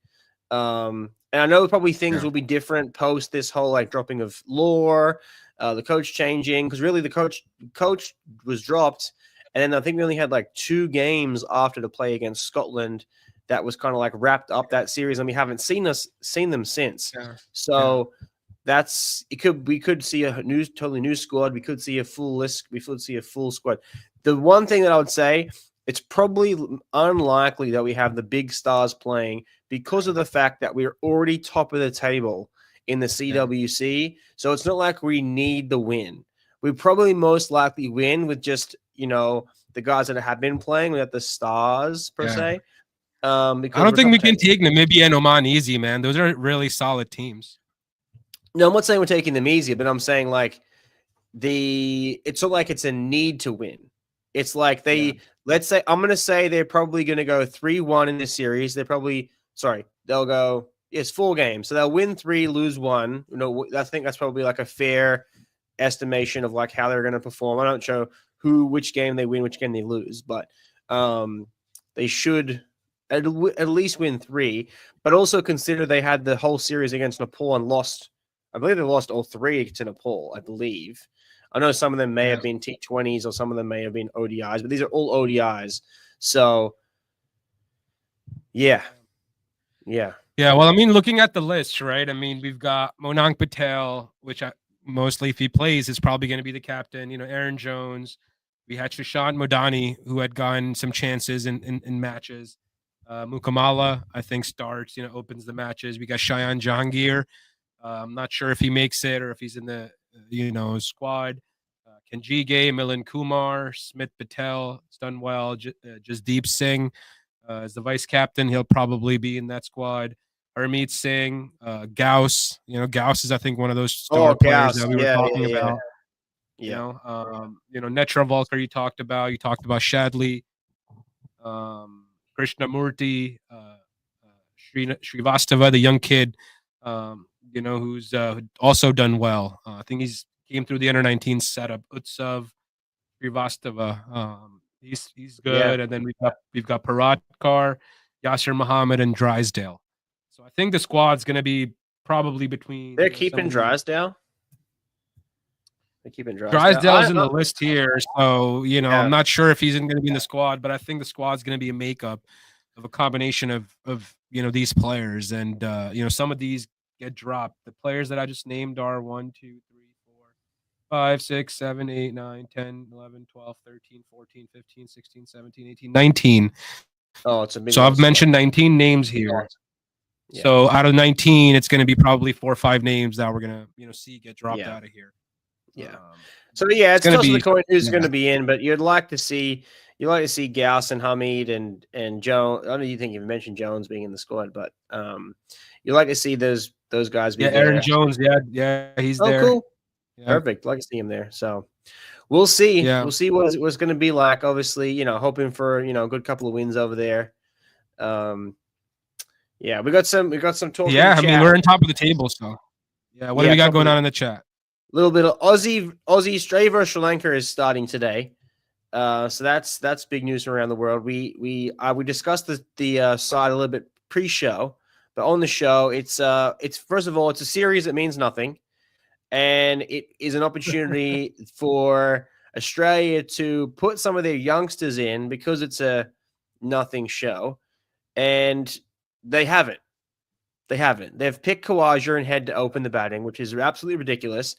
And I know probably things will be different post this whole like dropping of lore. The coach changing, because really the coach was dropped, and then I think we only had like 2 games after to play against Scotland that was kind of like wrapped up that series, and we haven't seen them since. So that's it. We could see a totally new squad. We could see a full list. We could see a full squad. The one thing that I would say, it's probably unlikely that we have the big stars playing because of the fact that we're already top of the table in the CWC. So it's not like we need the win. We probably most likely win with just, the guys that have been playing without the stars per se. Because I don't think we can take Namibia and Oman easy, man. Those are really solid teams. No, I'm not saying we're taking them easy, but I'm saying like it's not like it's a need to win. It's like let's say, I'm going to say they're probably going to go 3-1 in this series. They'll go, it's 4 games. So they'll win 3, lose 1. I think that's probably like a fair estimation of like how they're going to perform. I don't show which game they win, which game they lose, but they should at least win 3, but also consider they had the whole series against Nepal and lost. I believe they lost all 3 to Nepal. I believe. I know some of them may have been T20s or some of them may have been ODIs, but these are all ODIs. So, yeah. Yeah, well, I mean, looking at the list, right? I mean, we've got Monang Patel, which mostly, if he plays, is probably going to be the captain. You know, Aaron Jones. We had Shashank Modani, who had gotten some chances in matches. Mukamala, I think, starts, opens the matches. We got Shayan Jahangir. I'm not sure if he makes it or if he's in the, squad. Kenjige, Milan Kumar, Smith Patel, it's done well. Jasdeep Singh as the vice captain. He'll probably be in that squad. Harmeet Singh, Gauss. Gauss is, I think, one of those star players that we were talking about. Yeah. Netravalkar you talked about. You talked about Shadley, Krishnamurti, Srivastava, the young kid, who's also done well. I think he's came through the under-19 setup. Utsav, Srivastava, he's good. And then we've got Paratkar, Yasir Muhammad, and Drysdale. So I think the squad's going to be probably between. They're keeping Drysdale. Drysdale's in the list here, so I'm not sure if he's going to be in the squad, but I think the squad's going to be a makeup of a combination of these players, and some of these get dropped. The players that I just named are 1, 2, 3, 4, 5, 6, 7, 8, 9, 10, 11, 12, 13, 14, 15, 16, 17, 18, 19. Oh, it's a big so I've mentioned 19 names here. Yeah. So out of 19, it's going to be probably 4 or 5 names that we're going to see get dropped out of here. Yeah. So yeah, it's toss of the coin who's going to be in, but you'd like to see Gauss and Hamid and Jones. I don't know you think you mentioned Jones being in the squad, but you like to see those guys be there. Aaron Jones, he's there. Cool. Yeah. Perfect. Like to see him there. So we'll see. Yeah. We'll see what it's going to be like. Obviously, hoping for a good couple of wins over there. Yeah, we got some talk. Yeah, I mean we're on top of the table, so what do we got going on in the chat? Little bit of Aussie Australia versus Sri Lanka is starting today, so that's big news around the world. We discussed the side a little bit pre-show, but on the show it's first of all it's a series that means nothing, and it is an opportunity for Australia to put some of their youngsters in because it's a nothing show, and they haven't. They've picked Khawaja and Head to open the batting, which is absolutely ridiculous.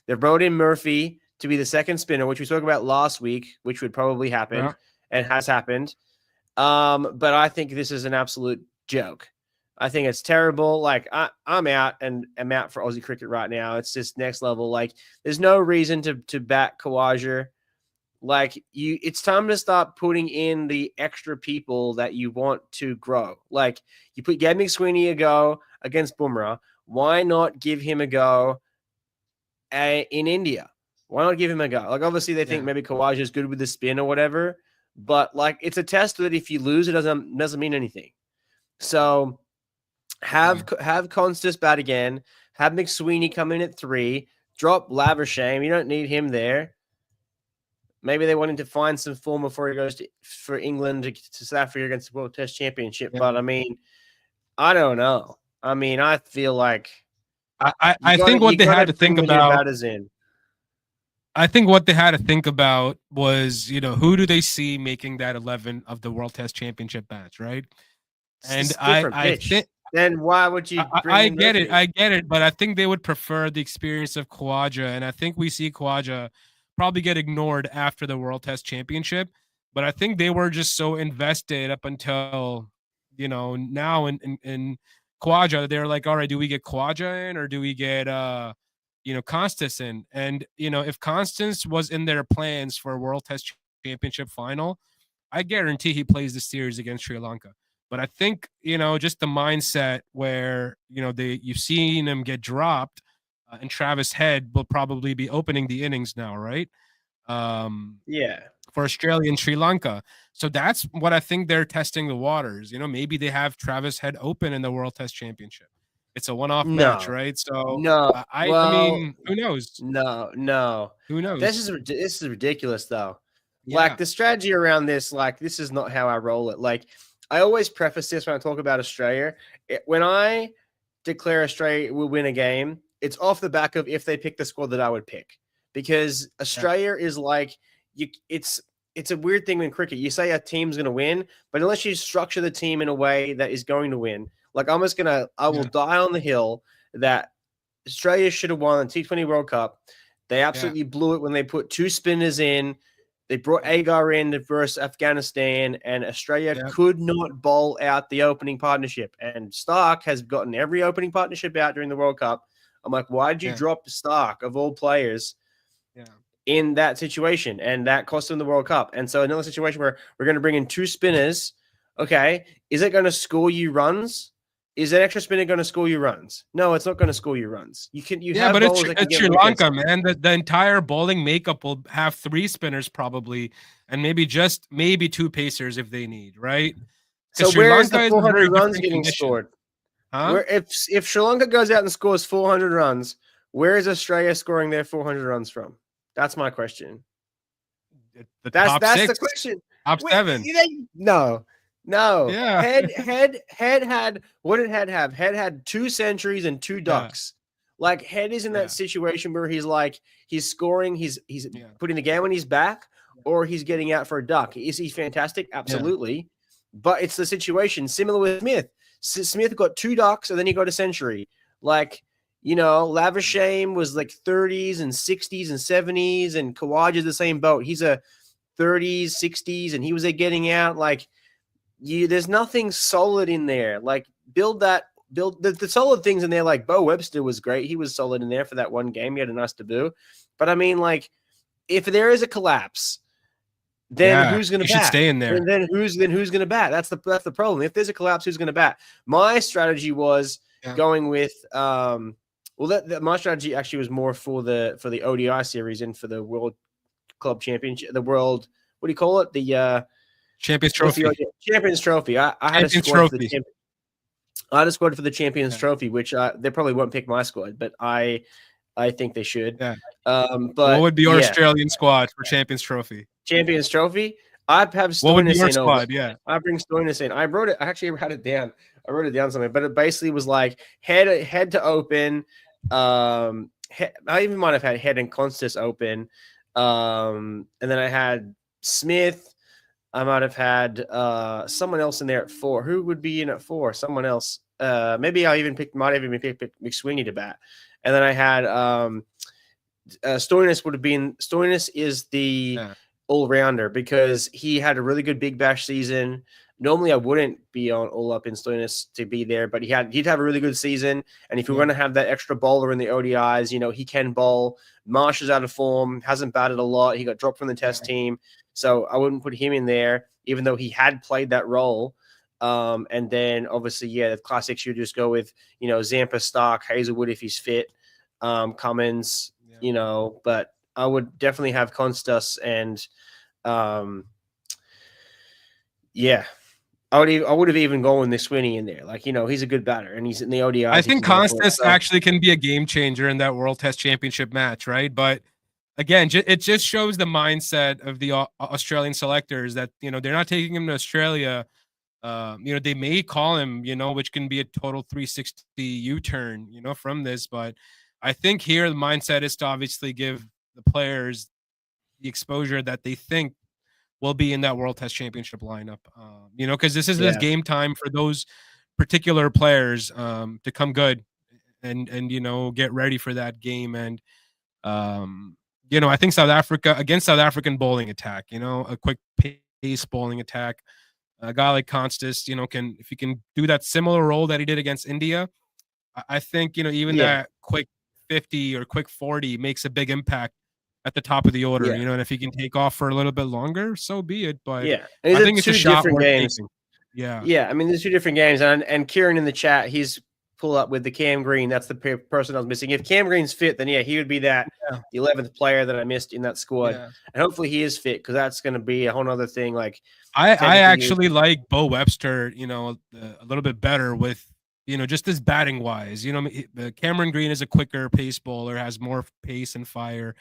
They've brought in Murphy to be the second spinner, which we spoke about last week, which would probably happen and has happened. But I think this is an absolute joke. I think it's terrible. Like I'm out and I'm out for Aussie cricket right now. It's just next level. Like there's no reason to back Khawaja. Like it's time to start putting in the extra people that you want to grow. Like you put Gab McSweeney a go against Bumrah. Why not give him a go in India? Why not give him a go? Like obviously they think maybe Khawaja is good with the spin or whatever, but like it's a test that if you lose, it doesn't mean anything. So have Constas bat again. Have McSweeney come in at 3. Drop Lavershame. You don't need him there. Maybe they wanted to find some form before he goes for England to South Africa against the World Test Championship. But I mean, I don't know. I mean, I feel like I think what they had to think about. I think what they had to think about was, who do they see making that 11 of the World Test Championship match, right? And I think then why would you? I get it, but I think they would prefer the experience of Khawaja, and I think we see Khawaja probably get ignored after the World Test Championship. But I think they were just so invested up until now in Khawaja. They're like, all right, do we get Khawaja in or do we get Constas in? And if Constance was in their plans for a World Test Championship final, I guarantee he plays the series against Sri Lanka. But I think just the mindset where you've seen him get dropped, and Travis Head will probably be opening the innings now, right? For Australia and Sri Lanka. So that's what I think they're testing the waters. Maybe they have Travis Head open in the World Test Championship. It's a one-off match, right? So I mean, who knows? No. Who knows? This is ridiculous, though. Yeah. Like the strategy around this, like this is not how I roll it. Like I always preface this when I talk about Australia. When I declare Australia will win a game, it's off the back of if they pick the squad that I would pick, because Australia is like you. It's a weird thing in cricket. You say a team's going to win, but unless you structure the team in a way that is going to win, like I will die on the hill that Australia should have won the T20 World Cup. They absolutely blew it when they put 2 spinners in. They brought Agar in versus Afghanistan, and Australia could not bowl out the opening partnership. And Stark has gotten every opening partnership out during the World Cup. I'm like, why did you drop Stark of all players in that situation? And that cost them the World Cup. And so another situation where we're going to bring in 2 spinners. Okay, is it going to score you runs? Is an extra spinner going to score you runs? No, it's not going to score you runs. But it's Sri Lanka, man. The entire bowling makeup will have 3 spinners probably, and maybe 2 pacers if they need, right? So where's the 400 runs getting scored? Huh? Where if Sri Lanka goes out and scores 400 runs, where is Australia scoring their 400 runs from? That's my question. That's the question. Top 7. No. Yeah. Head had what did Head have? Head had 2 centuries and 2 ducks. Like Head is in that situation where he's scoring, he's putting the game on his back, or he's getting out for a duck. Is he fantastic? Absolutely. But it's the situation. Similar with Smith. Smith got 2 ducks and then he got a century. Like, Lavishame was like 30s and 60s and 70s, and Kawaj is the same boat. He's a 30s, 60s, and he was getting out. Like, there's nothing solid in there. Like, build the solid things in there. Like Bo Webster was great. He was solid in there for that one game. He had a nice debut. But I mean, like, if there is a collapse, then who's going to bat? Should stay in there. And then who's going to bat? That's the problem. If there's a collapse, who's going to bat? My strategy was going with my strategy actually was more for the ODI series and for the World Club Championship, the World, what do you call it? The Champions Trophy. Champions Trophy. I had a squad for the I had a squad for the Champions Trophy, which they probably won't pick my squad, but I think they should. Yeah. But what would be your Australian squad for Champions Trophy? Champions Trophy. I'd have Stoinis. What would be your squad? Yeah. I bring Stoinis in. I actually wrote it down. I wrote it down somewhere, but it basically was like head to open. I even might have had Head and Constas open. And then I had Smith. I might have had someone else in there at 4. Who would be in at 4? Someone else. Maybe might even pick McSweeney to bat. And then I had Stoinis would have been. Stoinis is the all-rounder because he had a really good Big Bash season. Normally, I wouldn't be on all up in Stoinis to be there, but he'd have a really good season. And if you're going to have that extra bowler in the ODIs, he can bowl. Marsh is out of form, hasn't batted a lot. He got dropped from the Test team. So I wouldn't put him in there, even though he had played that role. And then obviously, the classics, you just go with, Zampa, Stark, Hazelwood if he's fit, Cummins, but I would definitely have Constas and, I would have even gone with McSweeney in there. Like, he's a good batter and he's in the ODI. I think Constas actually can be a game changer in that World Test Championship match, right? But again, it just shows the mindset of the Australian selectors that, they're not taking him to Australia. They may call him, which can be a total 360 U-turn, from this. But I think here the mindset is to obviously give the players the exposure that they think will be in that World Test Championship lineup. Because this is this game time for those particular players to come good and get ready for that game. And I think South Africa against South African bowling attack, a quick pace bowling attack. A guy like Constas, if he can do that similar role that he did against India, I think, even that quick 50 or quick 40 makes a big impact at the top of the order, and if he can take off for a little bit longer, so be it. But I think it's 2 different games. Yeah. I mean, there's 2 different games, and Kieran in the chat, he's pulled up with the Cam Green. That's the person I was missing. If Cam Green's fit, then he would be the 11th player that I missed in that squad. And hopefully he is fit, because that's going to be a whole other thing. Like I actually like Bo Webster, a little bit better with, just his batting wise. Cameron Green is a quicker pace bowler, has more pace and fire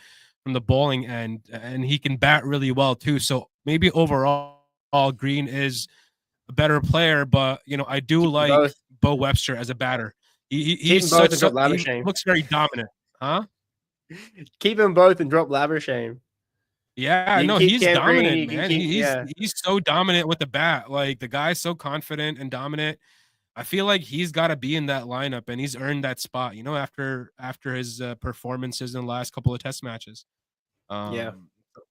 from the bowling end, and he can bat really well too. So maybe overall, Green is a better player, but I do Keep them like both. Bo Webster as a batter. Keep them both and drop He Labuschagne. looks very dominant, huh? Keep them both and drop Labuschagne. Yeah, You can no, keep he's Cam Green. dominant, You can man. keep He's so dominant with the bat. Like the guy's so confident and dominant. I feel like he's got to be in that lineup, and he's earned that spot. After his performances in the last couple of Test matches. Yeah.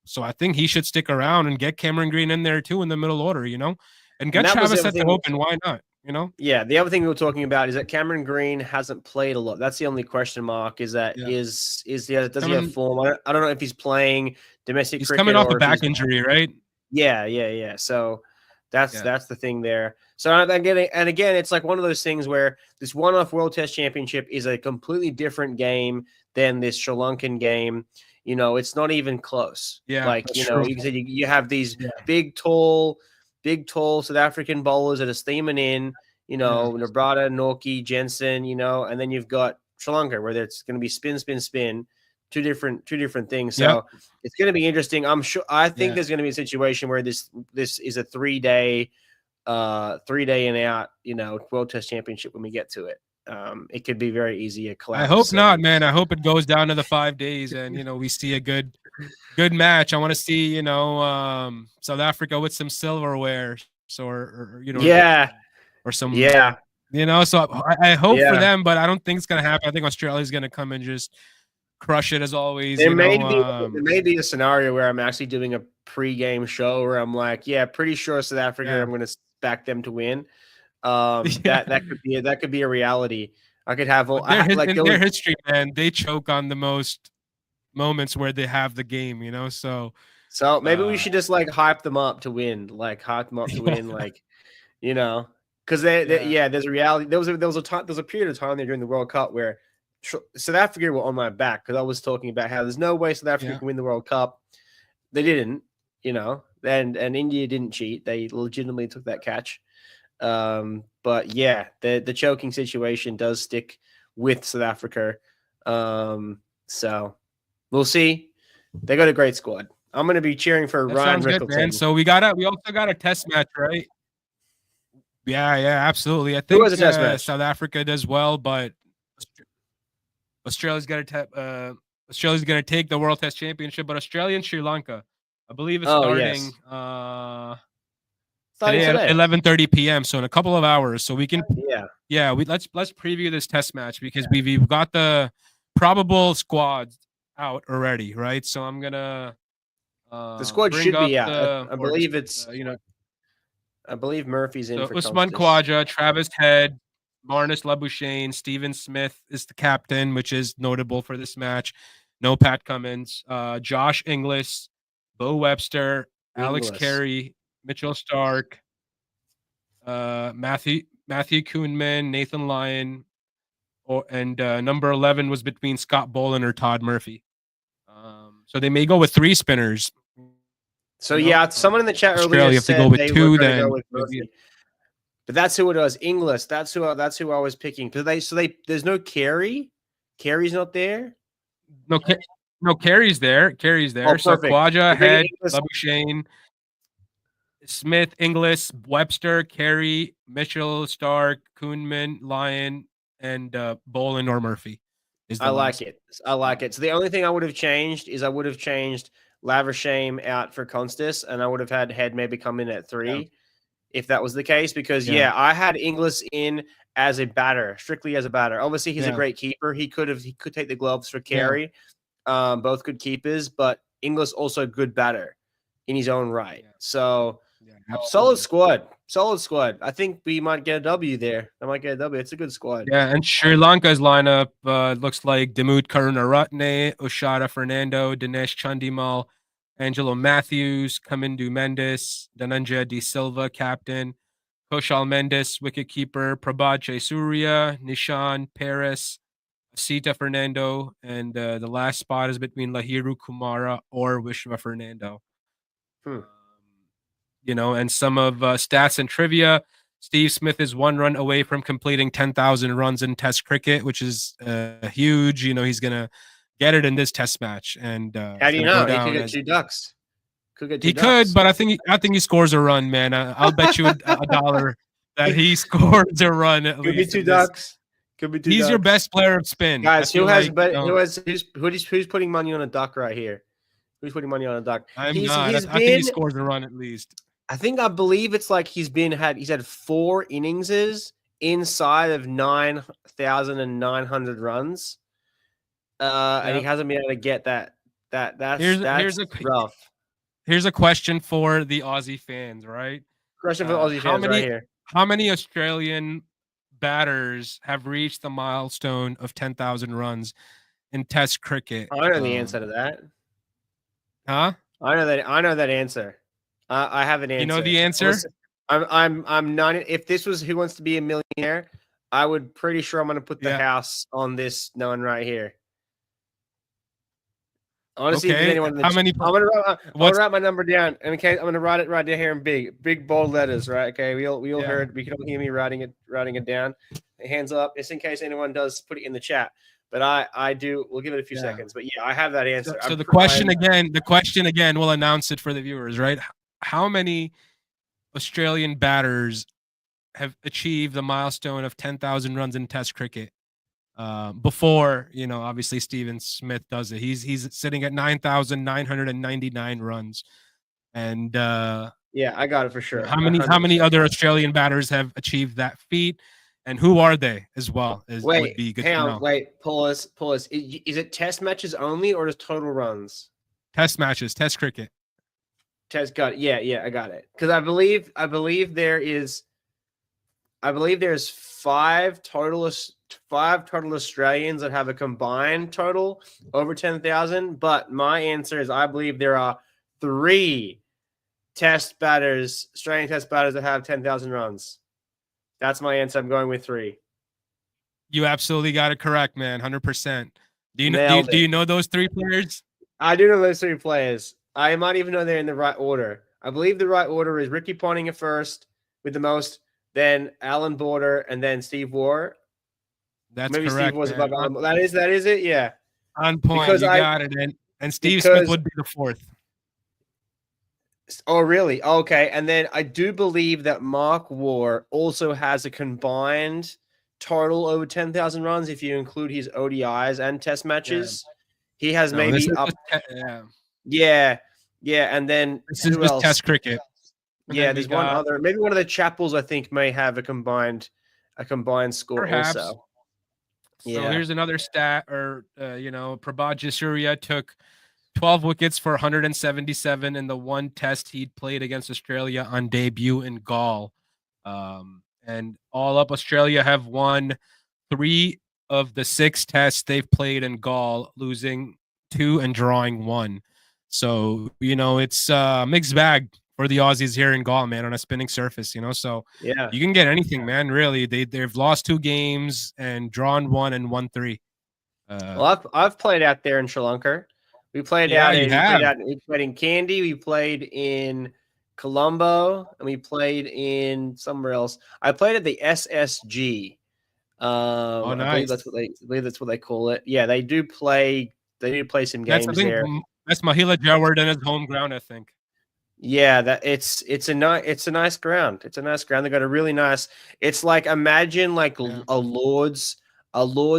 So I think he should stick around and get Cameron Green in there too in the middle order, and get that was Travis at the everything. open. Why not? Yeah, the other thing we were talking about is that Cameron Green hasn't played a lot. That's the only question mark. Is that Yeah. does he have form? I don't know if he's playing domestic He's cricket coming off or a if back he's injury, right? Yeah. So that's Yeah. that's the thing there. So I'm getting, and again, it's like one of those things where this one-off World Test Championship is a completely different game than this Sri Lankan game. It's not even close. Yeah, Like that's true. you said, you have these Yeah. big, tall South African bowlers that are steaming in. Nabrata, Norkie, Jensen. And then you've got Sri Lanka where it's going to be spin, spin, spin. Two different things. So Yep. it's going to be interesting. I think Yeah. there's going to be a situation where this is a 3-day in out, World Test Championship when we get to it. It could be very easy a collapse. I hope not, man. I hope it goes down to the 5 days and we see a good match. I want to see, South Africa with some silverware. So or some so I hope for them, but I don't think it's gonna happen. I think Australia's gonna come and just crush it as always. There may be a scenario where I'm actually doing a pre-game show where I'm like, pretty sure South Africa, I'm gonna back them to win. That could be a reality. I could have their history, man. They choke on the most moments where they have the game, So maybe we should just hype them up to win, because there's a reality. There was a period of time there during the World Cup where South Africa were on my back because I was talking about how there's no way South Africa can win the World Cup. They didn't, and India didn't cheat. They legitimately took that catch. But the choking situation does stick with South Africa. So we'll see. They got a great squad. I'm going to be cheering for Ryan Rickleton. So we also got a test match, right? Yeah, absolutely. I think South Africa does well, but Australia's going to take the World Test Championship, but Australia and Sri Lanka, I believe, is starting today at 11:30 p.m. So in a couple of hours, so we can let's preview this test match because we've got the probable squad out already, right? So I'm gonna the squad should be out. I believe it's I believe Murphy's in for Usman Khawaja, Travis Head, Marnus Labuschagne, Stephen Smith is the captain, which is notable for this match. No Pat Cummins, Josh Inglis, Bo Webster, Alex Carey, Mitchell Stark, Matthew Kuhnman, Nathan Lyon, and number 11 was between Scott Boland or Todd Murphy. So they may go with 3 spinners. So someone in the chat Australia, earlier if they go with 2, then go with Murphy. But that's who it was. Inglis. That's who I was picking. There's no Carey. Carey's not there. No, Carey's there. Oh, so perfect. Khawaja, Head, Labuschagne, Smith, Inglis, Webster, Carey, Mitchell, Stark, Kuhnman, Lyon, and Boland or Murphy. I like it. So the only thing I would have changed is Labuschagne out for Constas, and I would have had Head maybe come in at 3 if that was the case. Because I had Inglis in as a batter, strictly as a batter. Obviously, he's a great keeper. He could take the gloves for Carey. Both good keepers, but Inglis also a good batter in his own right. So solid squad. I think we might get a W there. It's a good squad. Yeah, and Sri Lanka's lineup looks like Dimut Karunaratne, Ushada Fernando, Dinesh Chandimal, Angelo Matthews, Kamindu Mendes, Dhananjaya De Silva, captain, Koshal Mendes, wicketkeeper, Prabhat Jayasuriya, Nishan Paris, Sita Fernando, and the last spot is between Lahiru Kumara or Vishwa Fernando. And some of stats and trivia. Steve Smith is 1 run away from completing 10,000 runs in Test cricket, which is huge. He's going to get it in this Test match. And how do you know? He could get 2 ducks Could get 2 He ducks. could, but I think he scores a run, man. I'll bet you a dollar that he scores a run at Could be least. 2 ducks. Could be 2 He's ducks. your best player of spin. Guys, I feel like, who's putting money on a duck right here? Who's putting money on a duck? I'm not. He's I been, think he scores a run at least. I believe it's like he's had 4 innings inside of 9,900 runs. And he hasn't been able to get that. That's rough. Here's a question for the Aussie fans, right? Question for the Aussie fans right here. How many Australian batters have reached the milestone of 10,000 runs in Test cricket? I know the answer to that. Huh? I know that answer. I have an answer. You know the answer? Listen, I'm not. If this was Who Wants to Be a Millionaire, I would pretty sure I'm going to put the house on this one right here. I want to see if there's anyone in the How many? I'm gonna write my number down. In case I'm gonna write it right down here in big bold letters, right? Okay, we all heard. We can all hear me writing it down. Hands up, just in case anyone does put it in the chat. But I do. We'll give it a few seconds. But yeah, I have that answer. So the question again, we'll announce it for the viewers, right? How many Australian batters have achieved the milestone of 10,000 runs in Test cricket? Before, obviously Steven Smith does it. He's sitting at 9,999 runs. And yeah, I got it for sure. How many other Australian batters have achieved that feat, and who are they as well? Would be good to know. Wait, pull us. Is it Test matches only or just total runs? Test matches, Test cricket. Test got it. Yeah, I got it. Because I believe there's 5 total Australians that have a combined total over 10,000. But my answer is I believe there are 3 Australian test batters that have 10,000 runs. That's my answer. I'm going with 3. You absolutely got it correct, man. 100%. Do you know those 3 players? I do know those 3 players. I might even know they're in the right order. I believe the right order is Ricky Ponting at first with the most, then Alan Border, and then Steve Waugh. That's maybe correct. Steve was above Alan. That is it. Yeah, on point. Because you got it. And Steve Smith would be the 4th. Oh, really? Okay. And then I do believe that Mark Waugh also has a combined total over 10,000 runs if you include his ODIs and Test matches. Yeah. He has maybe up. Yeah. And then this is just Test cricket. Yeah, there's one other. Maybe one of the Chappells I think may have a combined score. Perhaps. Also. So here's another stat, Prabhat Jasuria took 12 wickets for 177 in the one Test he'd played against Australia on debut in Gaul. And all up, Australia have won 3 of the 6 Tests they've played in Gaul, losing 2 and drawing 1. So, it's a mixed bag for the Aussies here in Gaul, man, on a spinning surface, so yeah, you can get anything, man. Really, they've lost 2 games and drawn 1 and won 3. Well, I've played out there in Sri Lanka. We played we played in Kandy, we played in Colombo, and we played in somewhere else. I played at the SSG. Nice. I believe that's what they call it. Yeah, they do play some games there. That's Mahila Jayawardena's home ground, I think. Yeah, it's a nice ground. It's a nice ground. They got a really nice. It's like imagine a Lord's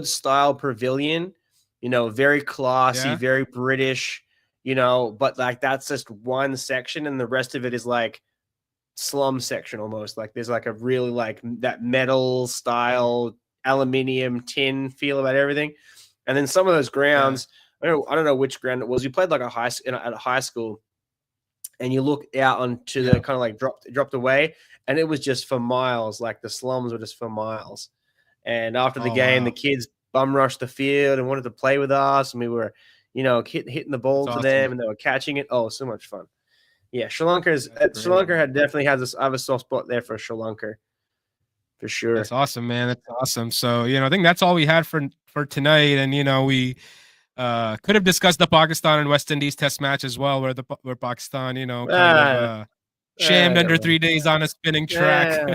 style pavilion, very classy, very British, but like that's just one section, and the rest of it is like slum section almost. Like there's like a really like that metal style, aluminium, tin feel about everything, and then some of those grounds. I don't know which ground it was. You played like at a high school. And you look out onto the kind of like dropped away, and it was just for miles. Like the slums were just for miles. And after the game, the kids bum rushed the field and wanted to play with us, and we were, hitting the ball to them, and they were catching it. Oh, so much fun! Yeah, Sri Lanka definitely has I have a soft spot there for Sri Lanka, for sure. That's awesome, man. That's awesome. So I think that's all we had for tonight, and we. Could have discussed the Pakistan and West Indies Test match as well, where Pakistan, shamed under 3 days on a spinning track.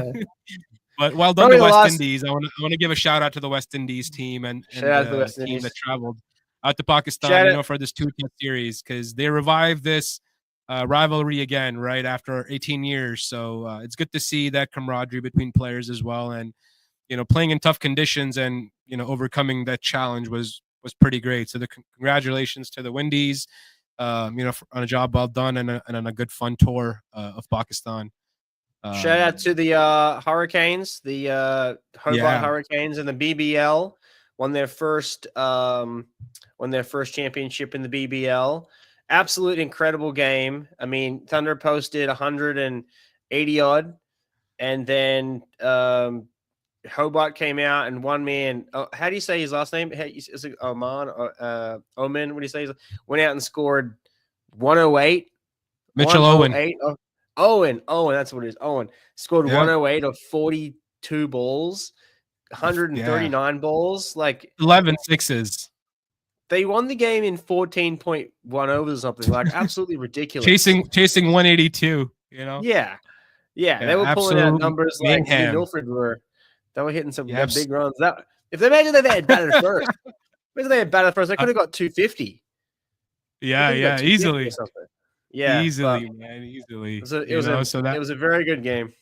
But well done to West Indies. I want to give a shout out to the West Indies team and the team that traveled out to Pakistan, for this 2-test series, because they revived this rivalry again, right after 18 years. So it's good to see that camaraderie between players as well, and playing in tough conditions and overcoming that challenge was pretty great. So the congratulations to the Windies, on a job well done and on a good fun tour of Pakistan. Shout out to the Hurricanes, the Hobart Hurricanes, and the BBL won their first championship in the BBL. Absolute incredible game. I mean, Thunder posted 180 odd, and then Hobart came out and one man. How do you say his last name? Is it Oman? Omen? What do you say? Went out and scored 108. Mitchell Owen. Owen, that's what it is. Owen scored 108 of 42 balls, 139 balls, like 11 sixes. They won the game in 14.1 overs or something, like absolutely ridiculous. Chasing 182, Yeah. They were pulling out numbers like Milford were. They were hitting some big runs. If they imagine they had batted first, they could have got 250. Yeah, easily. Yeah, easily, man, easily. It was a very good game.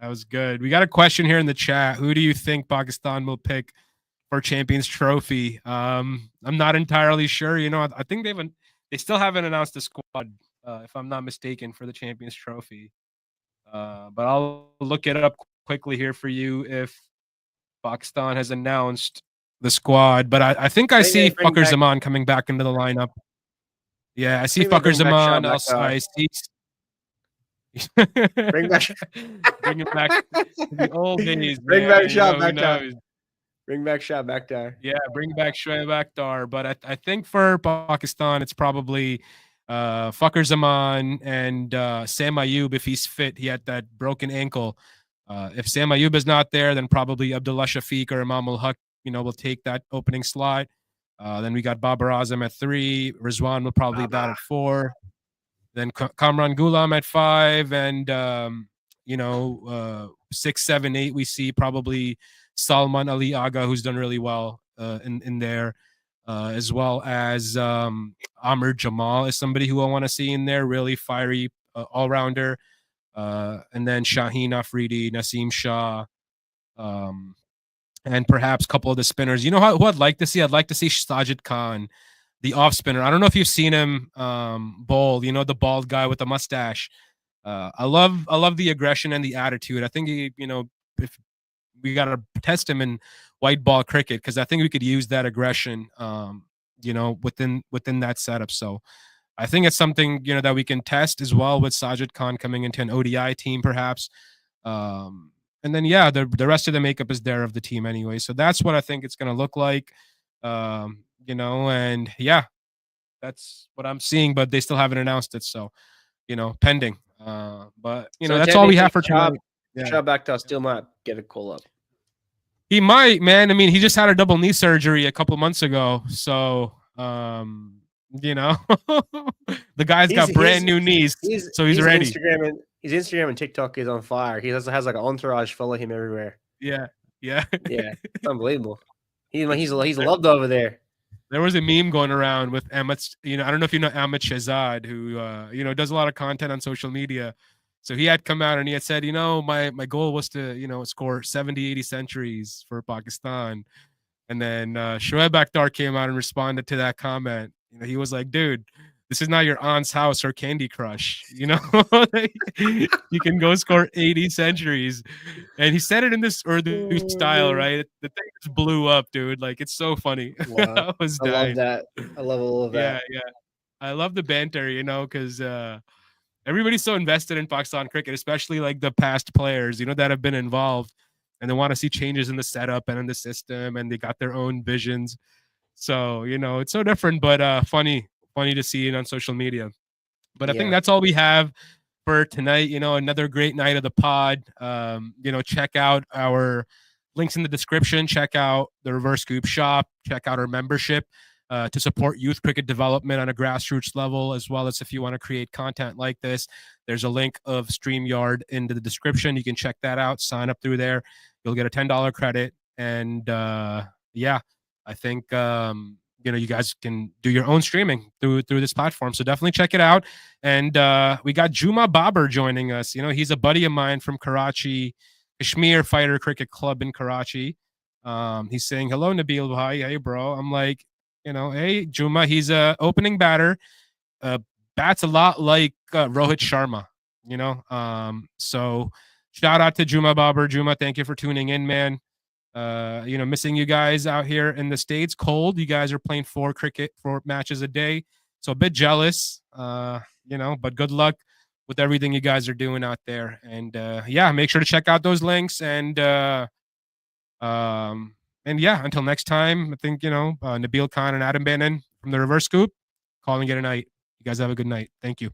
That was good. We got a question here in the chat. Who do you think Pakistan will pick for Champions Trophy? I'm not entirely sure. I think they still haven't announced the squad, if I'm not mistaken, for the Champions Trophy. But I'll look it up quickly here for you if Pakistan has announced the squad. But I think I see Fakhar Zaman coming back into the lineup. Yeah, I see Fakhar Zaman. I see. Bring it back to the old days. Bring back Shah Bakhtar. Bring back Shah Bakhtar. Yeah, bring back Shoaib Akhtar. But I think for Pakistan, it's probably Fakhar Zaman and Sam Ayub if he's fit. He had that broken ankle. If Sam Ayub is not there, then probably Abdullah Shafiq or Imam Ul-Haq, will take that opening slot. Then we got Babar Azam at 3. Rizwan will probably bat at 4. Then Kamran Ghulam at 5. And, 6, 7, 8, we see probably Salman Ali Aga, who's done really well in there, as well as Amr Jamal is somebody who I want to see in there, really fiery all-rounder. And then Shaheen Afridi, Naseem Shah, and perhaps a couple of the spinners. Who I'd like to see? I'd like to see Sajid Khan, the off spinner. I don't know if you've seen him bowl. The bald guy with the mustache. I love the aggression and the attitude. I think if we got to test him in white ball cricket, because I think we could use that aggression, within that setup. So I think it's something that we can test as well with Sajid Khan coming into an ODI team, perhaps. And then the rest of the makeup is there of the team anyway. So that's what I think it's going to look like. And that's what I'm seeing. But they still haven't announced it, so pending. But so that's all we have for tonight. Shah Bakhtar still might get a call up. He might, man. I mean, he just had a double knee surgery a couple months ago, so the guy's got brand new knees, so he's ready. His Instagram and TikTok is on fire. He has like an entourage follow him everywhere. Yeah. It's unbelievable. He's loved over there. There was a meme going around with Amit. I don't know if you know Amit Shehzad, who does a lot of content on social media. So he had come out and he had said, my goal was to score 70, 80 centuries for Pakistan. And then Shoaib Akhtar came out and responded to that comment. He was like, dude, this is not your aunt's house or Candy Crush. You can go score 80 centuries. And he said it in this Urdu style, right? The thing just blew up, dude. Like, it's so funny. Wow. I love that. I love all of that. Yeah. I love the banter, because everybody's so invested in Pakistan cricket, especially like the past players, that have been involved. And they want to see changes in the setup and in the system, and they got their own visions. So, it's so different, but funny to see it on social media. But I think that's all we have for tonight. Another great night of the pod. Check out our links in the description. Check out the Reverse Scoop shop. Check out our membership to support youth cricket development on a grassroots level, as well as if you want to create content like this. There's a link of StreamYard in the description. You can check that out. Sign up through there. You'll get a $10 credit. And I think you guys can do your own streaming through this platform. So definitely check it out. And we got Juma Babar joining us. He's a buddy of mine from Karachi, Kashmir Fighter Cricket Club in Karachi. He's saying, hello, Nabil Bhai. Hey, bro. I'm like, hey, Juma. He's a opening batter. Bats a lot like Rohit Sharma, So shout out to Juma Babar. Juma, thank you for tuning in, man. Missing you guys out here in the States. Cold. You guys are playing 4 matches a day. So a bit jealous, but good luck with everything you guys are doing out there. And make sure to check out those links. And until next time, I think, Nabil Khan and Adam Bannon from the Reverse Scoop calling it a night. You guys have a good night. Thank you.